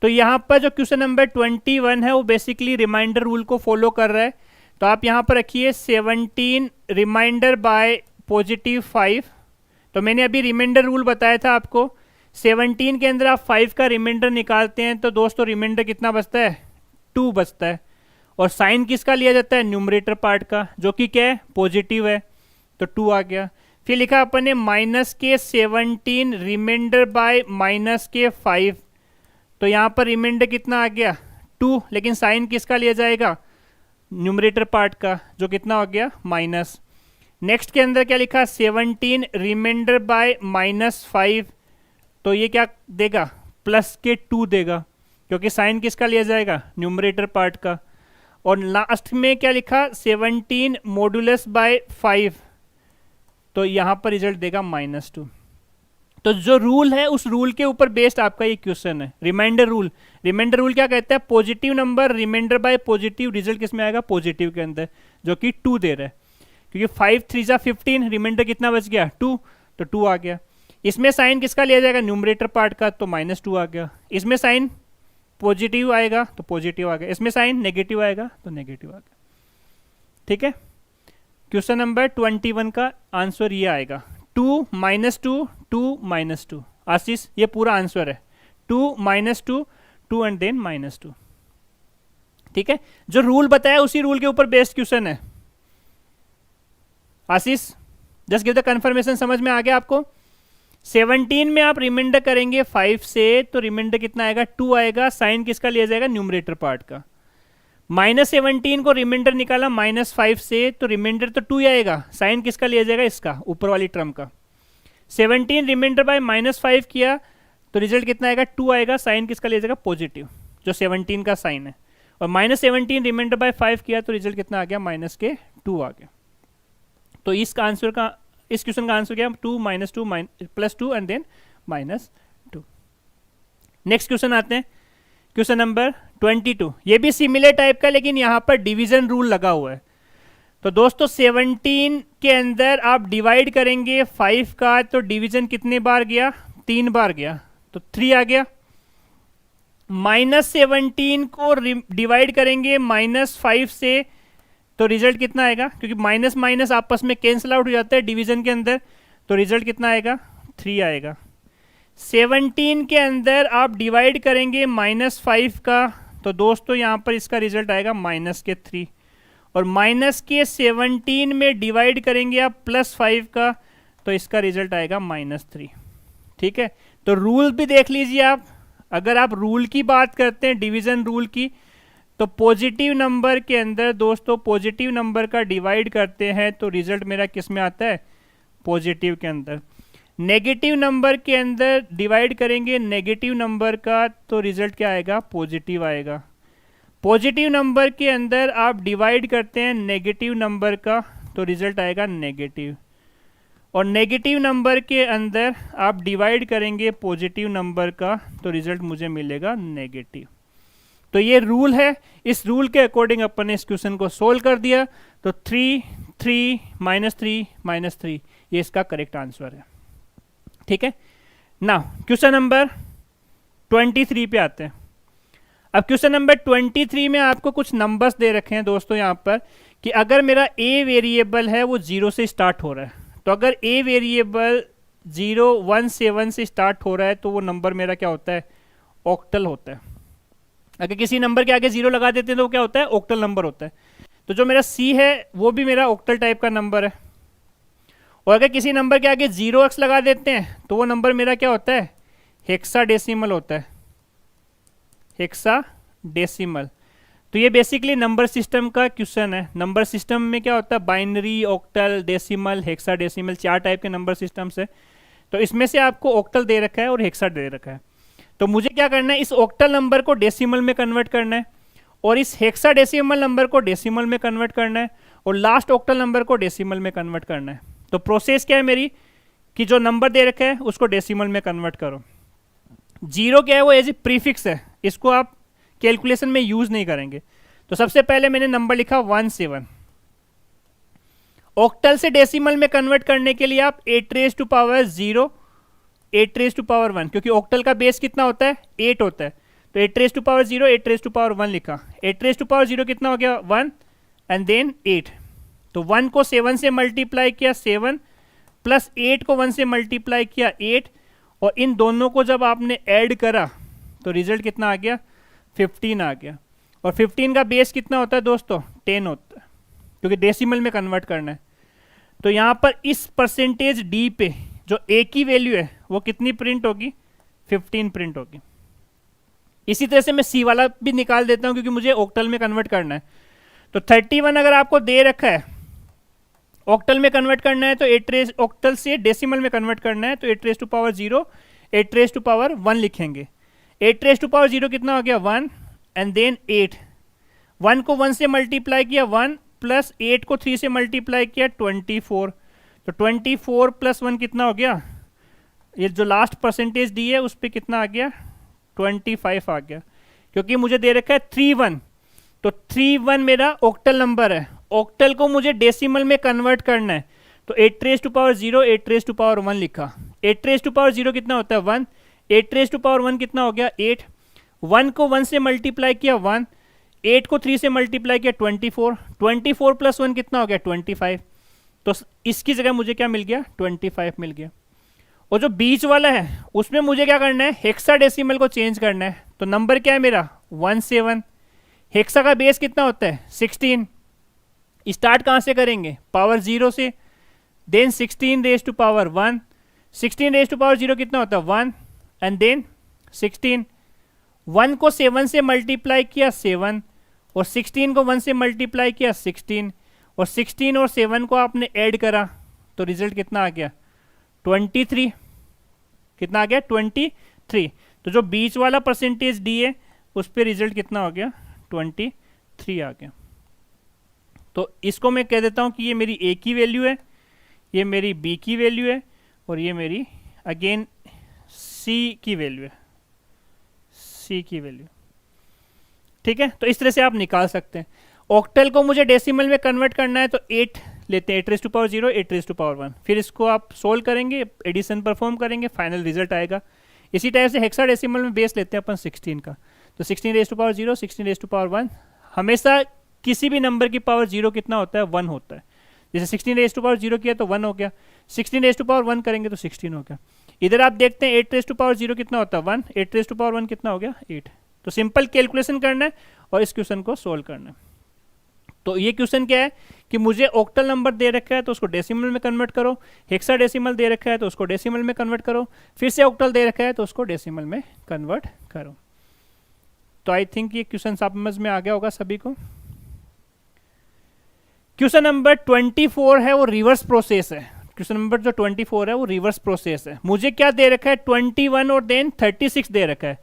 Speaker 1: तो यहाँ पर जो क्वेश्चन नंबर 21 है वो बेसिकली रिमाइंडर रूल को फॉलो कर रहा है। तो आप यहाँ पर रखिए 17 रिमाइंडर बाय +5। तो मैंने अभी रिमाइंडर रूल बताया था आपको, 17 के अंदर आप 5 का रिमाइंडर निकालते हैं तो दोस्तों रिमाइंडर कितना बचता है, 2 बचता है। और साइन किसका लिया जाता है, न्यूमरेटर पार्ट का, जो कि क्या है, पॉजिटिव है, तो 2 आ गया। फिर लिखा अपन ने -17 रिमाइंडर बाय -5। तो यहाँ पर रिमाइंडर कितना आ गया, 2, लेकिन साइन किसका लिया जाएगा, न्यूमरेटर पार्ट का, जो कितना हो गया, माइनस। नेक्स्ट के अंदर क्या लिखा, 17 रिमाइंडर बाय -5। तो ये क्या देगा, +2 देगा, क्योंकि साइन किसका लिया जाएगा, न्यूमरेटर पार्ट का। और लास्ट में क्या लिखा, 17 मॉडुलस बाय 5। तो यहाँ पर रिजल्ट देगा -2। तो जो रूल है उस रूल के ऊपर बेस्ड आपका ये क्वेश्चन है, रिमाइंडर रूल। रिमाइंडर रूल क्या कहता है, positive number remainder by positive, result किस में आएगा, पॉजिटिव के अंदर, जो कि 2 दे रहा है। क्योंकि 5 3 जा 15, रिमाइंडर कितना बच गया, 2, तो 2 आ गया। इसमें साइन किसका लिया जाएगा, न्यूमरेटर पार्ट का, तो -2 आ गया। इसमें साइन पॉजिटिव आएगा तो पॉजिटिव आ गया, इसमें साइन नेगेटिव आएगा तो नेगेटिव आ गया। ठीक है, क्वेश्चन नंबर 21 का आंसर ये आएगा, 2 -2 2 -2। आशीष ये पूरा आंसर है, 2 -2 2 एंड देन -2। ठीक है, जो रूल बताया उसी रूल के ऊपर बेस्ड क्वेश्चन है। आशीष जस्ट गिव द कंफर्मेशन, समझ में आ गया आपको। 17 में आप रिमाइंडर करेंगे 5 से तो रिमाइंडर कितना आएगा, 2 आएगा। साइन किसका लिया जाएगा, न्यूमरेटर पार्ट का। -17 को रिमाइंडर निकाला -5 से तो रिमाइंडर तो 2 ही आएगा, साइन किसका लिया जाएगा, इसका ऊपर वाली टर्म का। 17 रिमाइंडर बाय -5 किया तो रिजल्ट कितना आएगा, 2 आएगा, साइन किसका लिया जाएगा, पॉजिटिव, जो 17 का साइन है। और -17 रिमाइंडर बाय 5 किया तो रिजल्ट कितना आ गया, -2 आ गया। तो इसका आंसर का, इस क्वेश्चन का आंसर क्या, 2 -2 +2 एंड देन -2। नेक्स्ट क्वेश्चन आते हैं, क्वेश्चन नंबर 22। ये भी सिमिलर टाइप का, लेकिन यहाँ पर डिवीजन रूल लगा हुआ है। तो दोस्तों 17 के अंदर आप डिवाइड करेंगे 5 का, तो डिवीजन कितने बार गया, 3 बार गया, तो 3 आ गया। -17 को डिवाइड करेंगे -5 से तो रिजल्ट कितना आएगा, क्योंकि माइनस माइनस आपस में कैंसिल आउट हो जाता है डिवीजन के अंदर, तो रिजल्ट कितना आएगा, 3 आएगा। 17 के अंदर आप डिवाइड करेंगे -5 का, तो दोस्तों यहाँ पर इसका रिजल्ट आएगा -3। और -17 में डिवाइड करेंगे आप +5 का, तो इसका रिजल्ट आएगा -3। ठीक है, तो रूल भी देख लीजिए आप। अगर आप रूल की बात करते हैं, डिवीजन रूल की, तो पॉजिटिव नंबर के अंदर दोस्तों पॉजिटिव नंबर का डिवाइड करते हैं तो रिजल्ट मेरा किस में आता है, पॉजिटिव के अंदर। नेगेटिव नंबर के अंदर डिवाइड करेंगे नेगेटिव नंबर का, तो रिजल्ट क्या आएगा, पॉजिटिव आएगा। पॉजिटिव नंबर के अंदर आप डिवाइड करते हैं नेगेटिव नंबर का, तो रिजल्ट आएगा नेगेटिव। और नेगेटिव नंबर के अंदर आप डिवाइड करेंगे पॉजिटिव नंबर का, तो रिजल्ट मुझे मिलेगा नेगेटिव। तो ये रूल है, इस रूल के अकॉर्डिंग अपन ने इस क्वेश्चन को सोल्व कर दिया। तो 3 3 -3 -3 ये इसका करेक्ट आंसर है। ठीक है, नाउ क्वेश्चन नंबर 23 पे आते हैं। अब क्वेश्चन नंबर 23 में आपको कुछ नंबर्स दे रखे हैं दोस्तों यहाँ पर, कि अगर मेरा ए वेरिएबल है वो 0 से स्टार्ट हो रहा है, तो अगर ए वेरिएबल 0 1 7 से स्टार्ट हो रहा है तो वो नंबर मेरा क्या होता है, ऑक्टल होता है। अगर किसी नंबर के आगे 0 लगा देते हैं तो वो क्या होता है, ऑक्टल नंबर होता है। तो जो मेरा सी है वो भी मेरा ऑक्टल टाइप का नंबर है। और अगर किसी नंबर के आगे 0x लगा देते हैं तो वो नंबर मेरा क्या होता है, हेक्साडेसिमल होता है, हेक्साडेसिमल। तो ये बेसिकली नंबर सिस्टम का क्वेश्चन है। नंबर सिस्टम में क्या होता है, binary, octal, decimal, hexadecimal, 4 type के नंबर सिस्टम्स है। तो इसमें से आपको ऑक्टल दे रखा है और हेक्सा दे रखा है। तो मुझे क्या करना है, इस ऑक्टल नंबर को डेसिमल में कन्वर्ट करना है, और इस हेक्साडेसिमल नंबर को डेसिमल में कन्वर्ट करना है, और लास्ट ऑक्टल नंबर को डेसिमल में कन्वर्ट करना है। तो प्रोसेस क्या है मेरी, कि जो नंबर दे रखा है उसको डेसिमल में कन्वर्ट करो। 0 क्या है, वो एज ए प्रीफिक्स है, इसको आप कैलकुलेशन में यूज नहीं करेंगे। तो सबसे पहले मैंने नंबर लिखा 1 7। ऑक्टल से डेसिमल में कन्वर्ट करने के लिए आप 8⁻0 8⁻1, क्योंकि ऑक्टल का बेस कितना होता है, 8 होता है। तो 8 raise to power 0, 8 raise to power 1 लिखा। 8 रेज टू पावर 0 कितना हो गया 1 एंड देन 8। तो 1 को 7 से मल्टीप्लाई किया 7 प्लस 8 को 1 से मल्टीप्लाई किया 8, और इन दोनों को जब आपने ऐड करा तो रिजल्ट कितना आ गया 15 आ गया। और 15 का बेस कितना होता है दोस्तों 10 होता है, क्योंकि डेसिमल में कन्वर्ट करना है। तो यहाँ पर इस परसेंटेज डी पे जो ए की वैल्यू है वो कितनी प्रिंट होगी 15 प्रिंट होगी। इसी तरह से मैं सी वाला भी निकाल देता हूँ क्योंकि मुझे ऑक्टल में कन्वर्ट करना है। तो 31 अगर आपको दे रखा है ऑक्टल में कन्वर्ट करना है तो 8 रेज ऑक्टल से डेसिमल में कन्वर्ट करना है तो 8 raise to power 0, 8 raise to power 1 लिखेंगे। 8 रेज टू पावर 0 कितना हो गया 1 एंड देन 8। 1 को 1 से मल्टीप्लाई किया 1 प्लस 8 को 3 से मल्टीप्लाई किया 24। तो 24 प्लस 1 कितना हो गया, ये जो लास्ट परसेंटेज दी है उस पर कितना आ गया 25 आ गया, क्योंकि मुझे दे रखा है 31। तो 31 मेरा ऑक्टल नंबर है, ऑक्टल को मुझे डेसिमल में कन्वर्ट करना है। तो 8 raise to power 0, 8 raise to power 1 लिखा। 8 रेज टू पावर 0 कितना होता है 1, 8 रेज टू पावर 1 कितना हो गया 8। 1 को 1 से मल्टीप्लाई किया 1, 8 को 3 से मल्टीप्लाई किया 24, 24 प्लस 1 कितना हो गया 25। तो इसकी जगह मुझे क्या मिल गया 25 मिल गया। और जो बीच वाला है उसमें मुझे क्या करना है हेक्साडेसिमल को चेंज करना है। तो नंबर क्या है मेरा 17। हेक्सा का बेस कितना होता है 16। स्टार्ट कहाँ से करेंगे पावर 0 से, then 16 raise to power 1। 16 raise to power 0 कितना होता है 1 एंड देन 16। 1 को 7 से मल्टीप्लाई किया 7 और 16 को 1 से मल्टीप्लाई किया 16, और 16 और 7 को आपने ऐड करा तो रिजल्ट कितना आ गया 23। कितना आ गया 23। तो जो बीच वाला परसेंटेज डी है उस पर रिजल्ट कितना हो गया 23 आ गया। तो इसको मैं कह देता हूं कि ये मेरी ए की वैल्यू है, ये मेरी बी की वैल्यू है, और ये मेरी अगेन सी की वैल्यू है, सी की वैल्यू। ठीक है, तो इस तरह से आप निकाल सकते हैं। ऑक्टल को मुझे डेसिमल में कन्वर्ट करना है तो 8 लेते हैं, 8 raise to power 0, 8 raise to power 1। फिर इसको आप सोल्व करेंगे, एडिशन परफॉर्म करेंगे, फाइनल रिजल्ट आएगा। इसी टाइप से हेक्साडेसिमल में बेस लेते हैं अपन 16 का। तो 16 raise to power 0, 16 raise to power 1। हमेशा किसी भी नंबर की पावर 0 कितना होता है 1 होता है। जैसे 16 रेज टू पावर 0 किया तो 1 हो गया, 16 रेज टू पावर 1 करेंगे तो 16 हो गया। इधर आप देखते हैं 8 रेज टू पावर 0 कितना होता है 1, 8 रेज टू पावर 1 कितना हो गया 8। तो सिंपल कैलकुलेशन करना है और इस क्वेश्चन को सोल्व करना है। तो ये क्वेश्चन क्या है कि मुझे ऑक्टल नंबर दे रखा है तो उसको डेसिमल में कन्वर्ट करो, हेक्साडेसिमल दे रखा है तो उसको डेसिमल में कन्वर्ट करो, फिर से ऑक्टल दे रखा है तो उसको डेसिमल में कन्वर्ट करो। तो आई थिंक ये क्वेश्चन समझ में आ गया होगा सभी को। क्वेश्चन नंबर 24 है वो रिवर्स प्रोसेस है। क्वेश्चन नंबर जो 24 है वो रिवर्स प्रोसेस है। मुझे क्या दे रखा है 21 और देन 36 दे रखा है।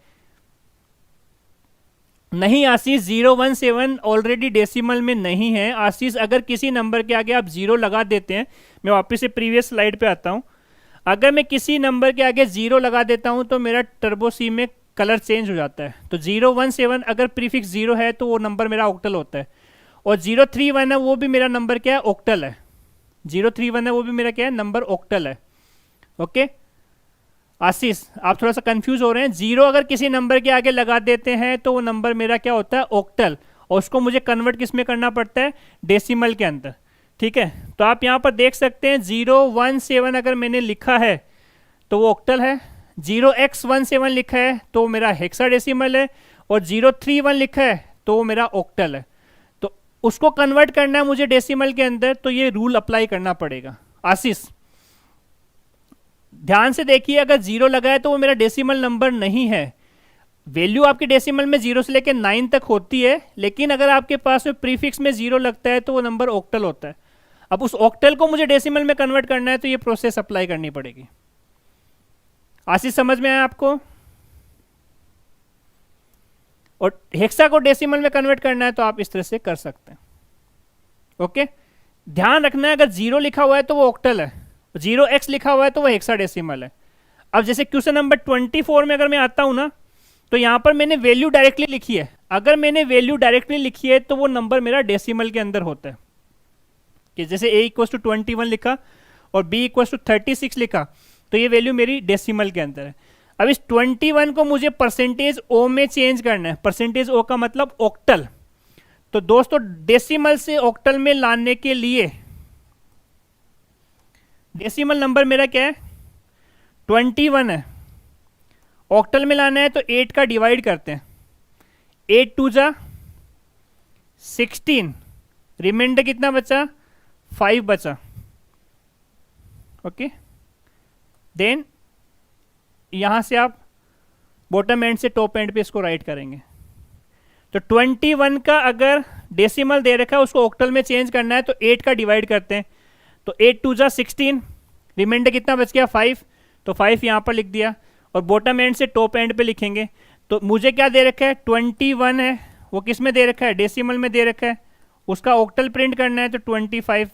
Speaker 1: नहीं आशीष 017 ऑलरेडी डेसिमल में नहीं है। आशीष अगर किसी नंबर के आगे आप 0 लगा देते हैं, मैं वापस से प्रीवियस स्लाइड पे आता हूं, अगर मैं किसी नंबर के आगे 0 लगा देता हूं तो मेरा टर्बो सी में कलर चेंज हो जाता है। तो 017 अगर प्रीफिक्स 0 है तो वो नंबर मेरा ऑक्टल होता है, और 031 है वो भी मेरा नंबर क्या है ऑक्टल है। 031 है वो भी मेरा क्या है नंबर ऑक्टल है। ओके आशीष आप थोड़ा सा कंफ्यूज हो रहे हैं। 0 अगर किसी नंबर के आगे लगा देते हैं तो वो नंबर मेरा क्या होता है ऑक्टल, और उसको मुझे कन्वर्ट किस में करना पड़ता है डेसिमल के अंदर। ठीक है, तो आप यहाँ पर देख सकते हैं 017 अगर मैंने लिखा है तो वो ऑक्टल है, 0x17 लिखा है तो मेरा हेक्साडेसिमल है, और 031 लिखा है तो वो मेरा ऑक्टल है। तो उसको कन्वर्ट करना है मुझे डेसिमल के अंदर, तो ये रूल अप्लाई करना पड़ेगा। आशीष ध्यान से देखिए, अगर 0 लगा है तो वो मेरा डेसिमल नंबर नहीं है। वैल्यू आपके डेसिमल में 0 से लेकर 9 तक होती है, लेकिन अगर आपके पास में प्रीफिक्स में 0 लगता है तो वो नंबर ऑक्टल होता है। अब उस ऑक्टल को मुझे डेसिमल में कन्वर्ट करना है तो ये प्रोसेस अप्लाई करनी पड़ेगी। आशीष समझ में आया आपको? और हेक्सा को डेसिमल में कन्वर्ट करना है तो आप इस तरह से कर सकते हैं। ओके, ध्यान रखना है अगर 0 लिखा हुआ है तो वो ऑक्टल है, 0x लिखा हुआ है तो वो हेक्साडेसिमल है। अब जैसे क्वेश्चन नंबर 24 में अगर मैं आता हूं ना, तो यहां पर मैंने वैल्यू डायरेक्टली लिखी है। अगर मैंने वैल्यू डायरेक्टली लिखी है तो वो नंबर मेरा डेसिमल के अंदर होता है, कि जैसे a = 21 लिखा और b = 36 लिखा तो ये वैल्यू मेरी डेसिमल के अंदर है। अब इस 21 को मुझे परसेंटेज ओ में चेंज करना है। परसेंटेज ओ का मतलब ऑक्टल। तो दोस्तों डेसिमल से ऑक्टल में लाने के लिए डेसिमल नंबर मेरा क्या है 21 है, ऑक्टल में लाना है तो 8 का डिवाइड करते हैं, 8 2 जा 16, रिमाइंडर कितना बचा 5 बचा। ओके, देन यहां से आप बॉटम एंड से टॉप एंड पे इसको राइट करेंगे। तो 21 का अगर डेसिमल दे रखा है उसको ऑक्टल में चेंज करना है तो 8 का डिवाइड करते हैं, तो 8 2 जा 16, रिमाइंडर कितना बच गया 5, तो 5 यहां पर लिख दिया और बॉटम एंड से टॉप एंड पे लिखेंगे। तो मुझे क्या दे रखा है 21 है, वो किस में दे रखा है डेसिमल में दे रखा है, उसका ऑक्टल प्रिंट करना है तो 25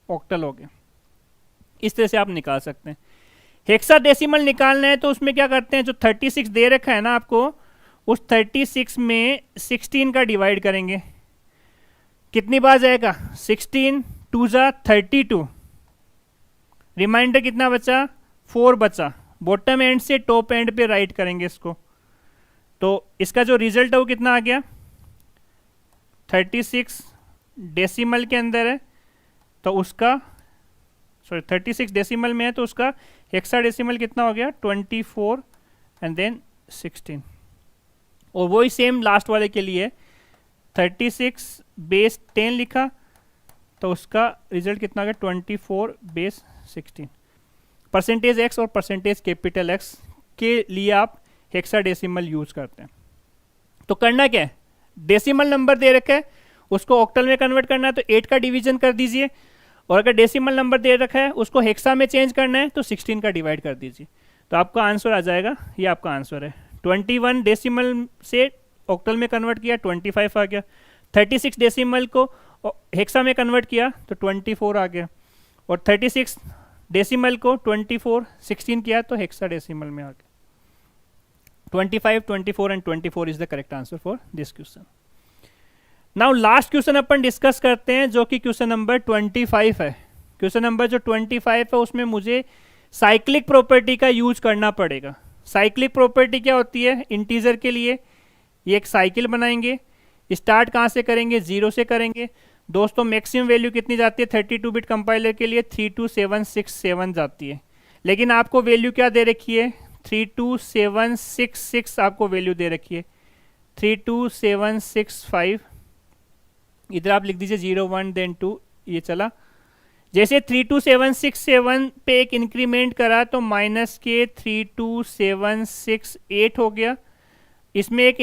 Speaker 1: ऑक्टल हो गया। इस तरह से आप निकाल सकते हैं। हेक्साडेसिमल निकालना है तो उसमें क्या करते हैं, जो 36 दे रखा है ना आपको, उस 36 में 16 का डिवाइड करेंगे, कितनी बार जाएगा 16 2 जा 32, रिमाइंडर कितना बचा 4 बचा। बॉटम एंड से टॉप एंड पे राइट करेंगे इसको, तो इसका जो रिजल्ट है वो कितना आ गया 36 डेसिमल के अंदर है तो उसका 36 डेसिमल में है तो उसका हेक्साडेसिमल कितना हो गया 24 एंड देन 16। और वही सेम लास्ट वाले के लिए 36 बेस 10 लिखा तो उसका रिजल्ट कितना हो गया 24 बेस 16। परसेंटेज एक्स और परसेंटेज कैपिटल एक्स के लिए आप हेक्साडेसिमल यूज करते हैं। तो करना क्या है, डेसिमल नंबर दे रखा है उसको ऑक्टल में कन्वर्ट करना है तो 8 का डिवीजन कर दीजिए, और अगर डेसिमल नंबर दे रखा है उसको हेक्सा में चेंज करना है तो 16 का डिवाइड कर दीजिए, तो आपका आंसर आ जाएगा। ये आपका आंसर है 21 डेसिमल से ऑक्टल में कन्वर्ट किया 25 आ गया, 36 डेसिमल को हेक्सा में कन्वर्ट किया तो 24 आ गया, और 36 डेसिमल को 24 16 किया तो हेक्सा डेसिमल में आ गया। 25 24 and 24 is the correct answer for this question. Now last question upon discuss करते हैं जो कि क्वेश्चन नंबर 25 है। क्वेश्चन नंबर जो 25 है उसमें मुझे साइक्लिक प्रॉपर्टी का यूज करना पड़ेगा। साइक्लिक प्रॉपर्टी क्या होती है, इंटीजर के लिए ये एक साइकिल बनाएंगे, स्टार्ट कहाँ से करेंगे 0 से करेंगे। दोस्तों मैक्सिमम वैल्यू कितनी जाती है 32 बिट कंपाइलर के लिए 32767 जाती है, लेकिन आपको वैल्यू क्या दे रखी है 32766 आपको वैल्यू दे रखी है, 32765 इधर आप लिख दीजिए 0 1 देन 2 ये चला। जैसे 32767 पे एक इंक्रीमेंट करा तो माइनस के 32768 हो गया, इसमें एक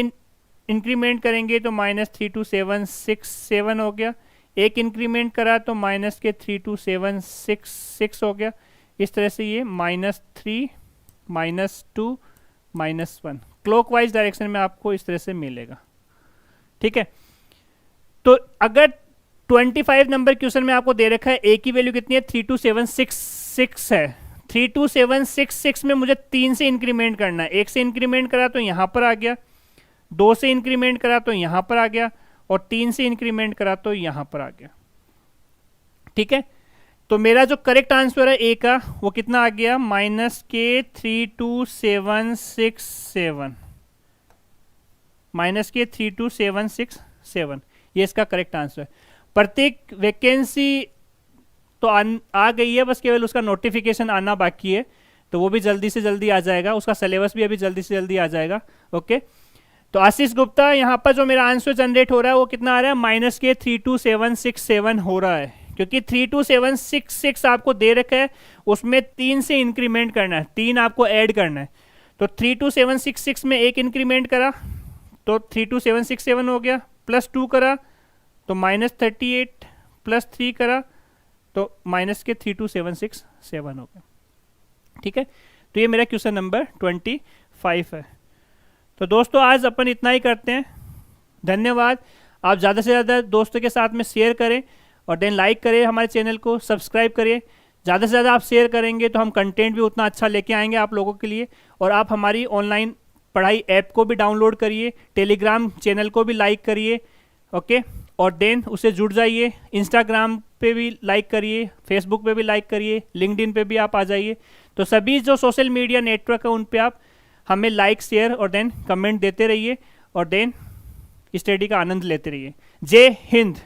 Speaker 1: इंक्रीमेंट करेंगे तो माइनस 32767 हो गया, एक इंक्रीमेंट करा तो माइनस के 32766 हो गया। इस तरह से ये -3 -2 -1 क्लॉकवाइज डायरेक्शन में आपको इस तरह से मिलेगा। ठीक है, तो अगर 25 नंबर क्वेश्चन में आपको दे रखा है ए की वैल्यू कितनी है 32766 है, 32766 में मुझे 3 से इंक्रीमेंट करना है, 1 से इंक्रीमेंट करा तो यहाँ पर आ गया, 2 से इंक्रीमेंट करा तो यहाँ पर आ गया, और 3 से इंक्रीमेंट करा तो यहाँ पर आ गया। ठीक है, तो मेरा जो करेक्ट आंसर है ए का वो कितना आ गया -K32767 -K32767, ये इसका करेक्ट आंसर है। प्रत्येक वैकेंसी तो आ गई है, बस केवल उसका नोटिफिकेशन आना बाकी है, तो वो भी जल्दी से जल्दी आ जाएगा, उसका सिलेबस भी अभी जल्दी से जल्दी आ जाएगा। ओके, तो आशीष गुप्ता यहाँ पर जो मेरा आंसर जनरेट हो रहा है वो कितना आ रहा है -K32767 हो रहा है, क्योंकि 32766 आपको दे रखा है, उसमें 3 से इंक्रीमेंट करना है, 3 आपको ऐड करना है। तो 32766 में एक इंक्रीमेंट करा तो 32767 हो गया, +2 करा तो -38, +3 करा तो -K32767 हो गया। ठीक है, तो ये मेरा क्वेश्चन नंबर 25 है। तो दोस्तों आज अपन इतना ही करते हैं, धन्यवाद। आप ज़्यादा से ज़्यादा दोस्तों के साथ में शेयर करें और देन लाइक करें, हमारे चैनल को सब्सक्राइब करिए। ज़्यादा से ज़्यादा आप शेयर करेंगे तो हम कंटेंट भी उतना अच्छा लेके आएंगे आप लोगों के लिए। और आप हमारी ऑनलाइन पढ़ाई ऐप को भी डाउनलोड करिए, टेलीग्राम चैनल को भी लाइक करिए, ओके, और देन उससे जुड़ जाइए। इंस्टाग्राम पे भी लाइक करिए, फेसबुक पे भी लाइक करिए, लिंक्डइन पे भी आप आ जाइए। तो सभी जो सोशल मीडिया नेटवर्क है उन पे आप हमें लाइक, शेयर और देन कमेंट देते रहिए और देन स्टडी का आनंद लेते रहिए। जय हिंद।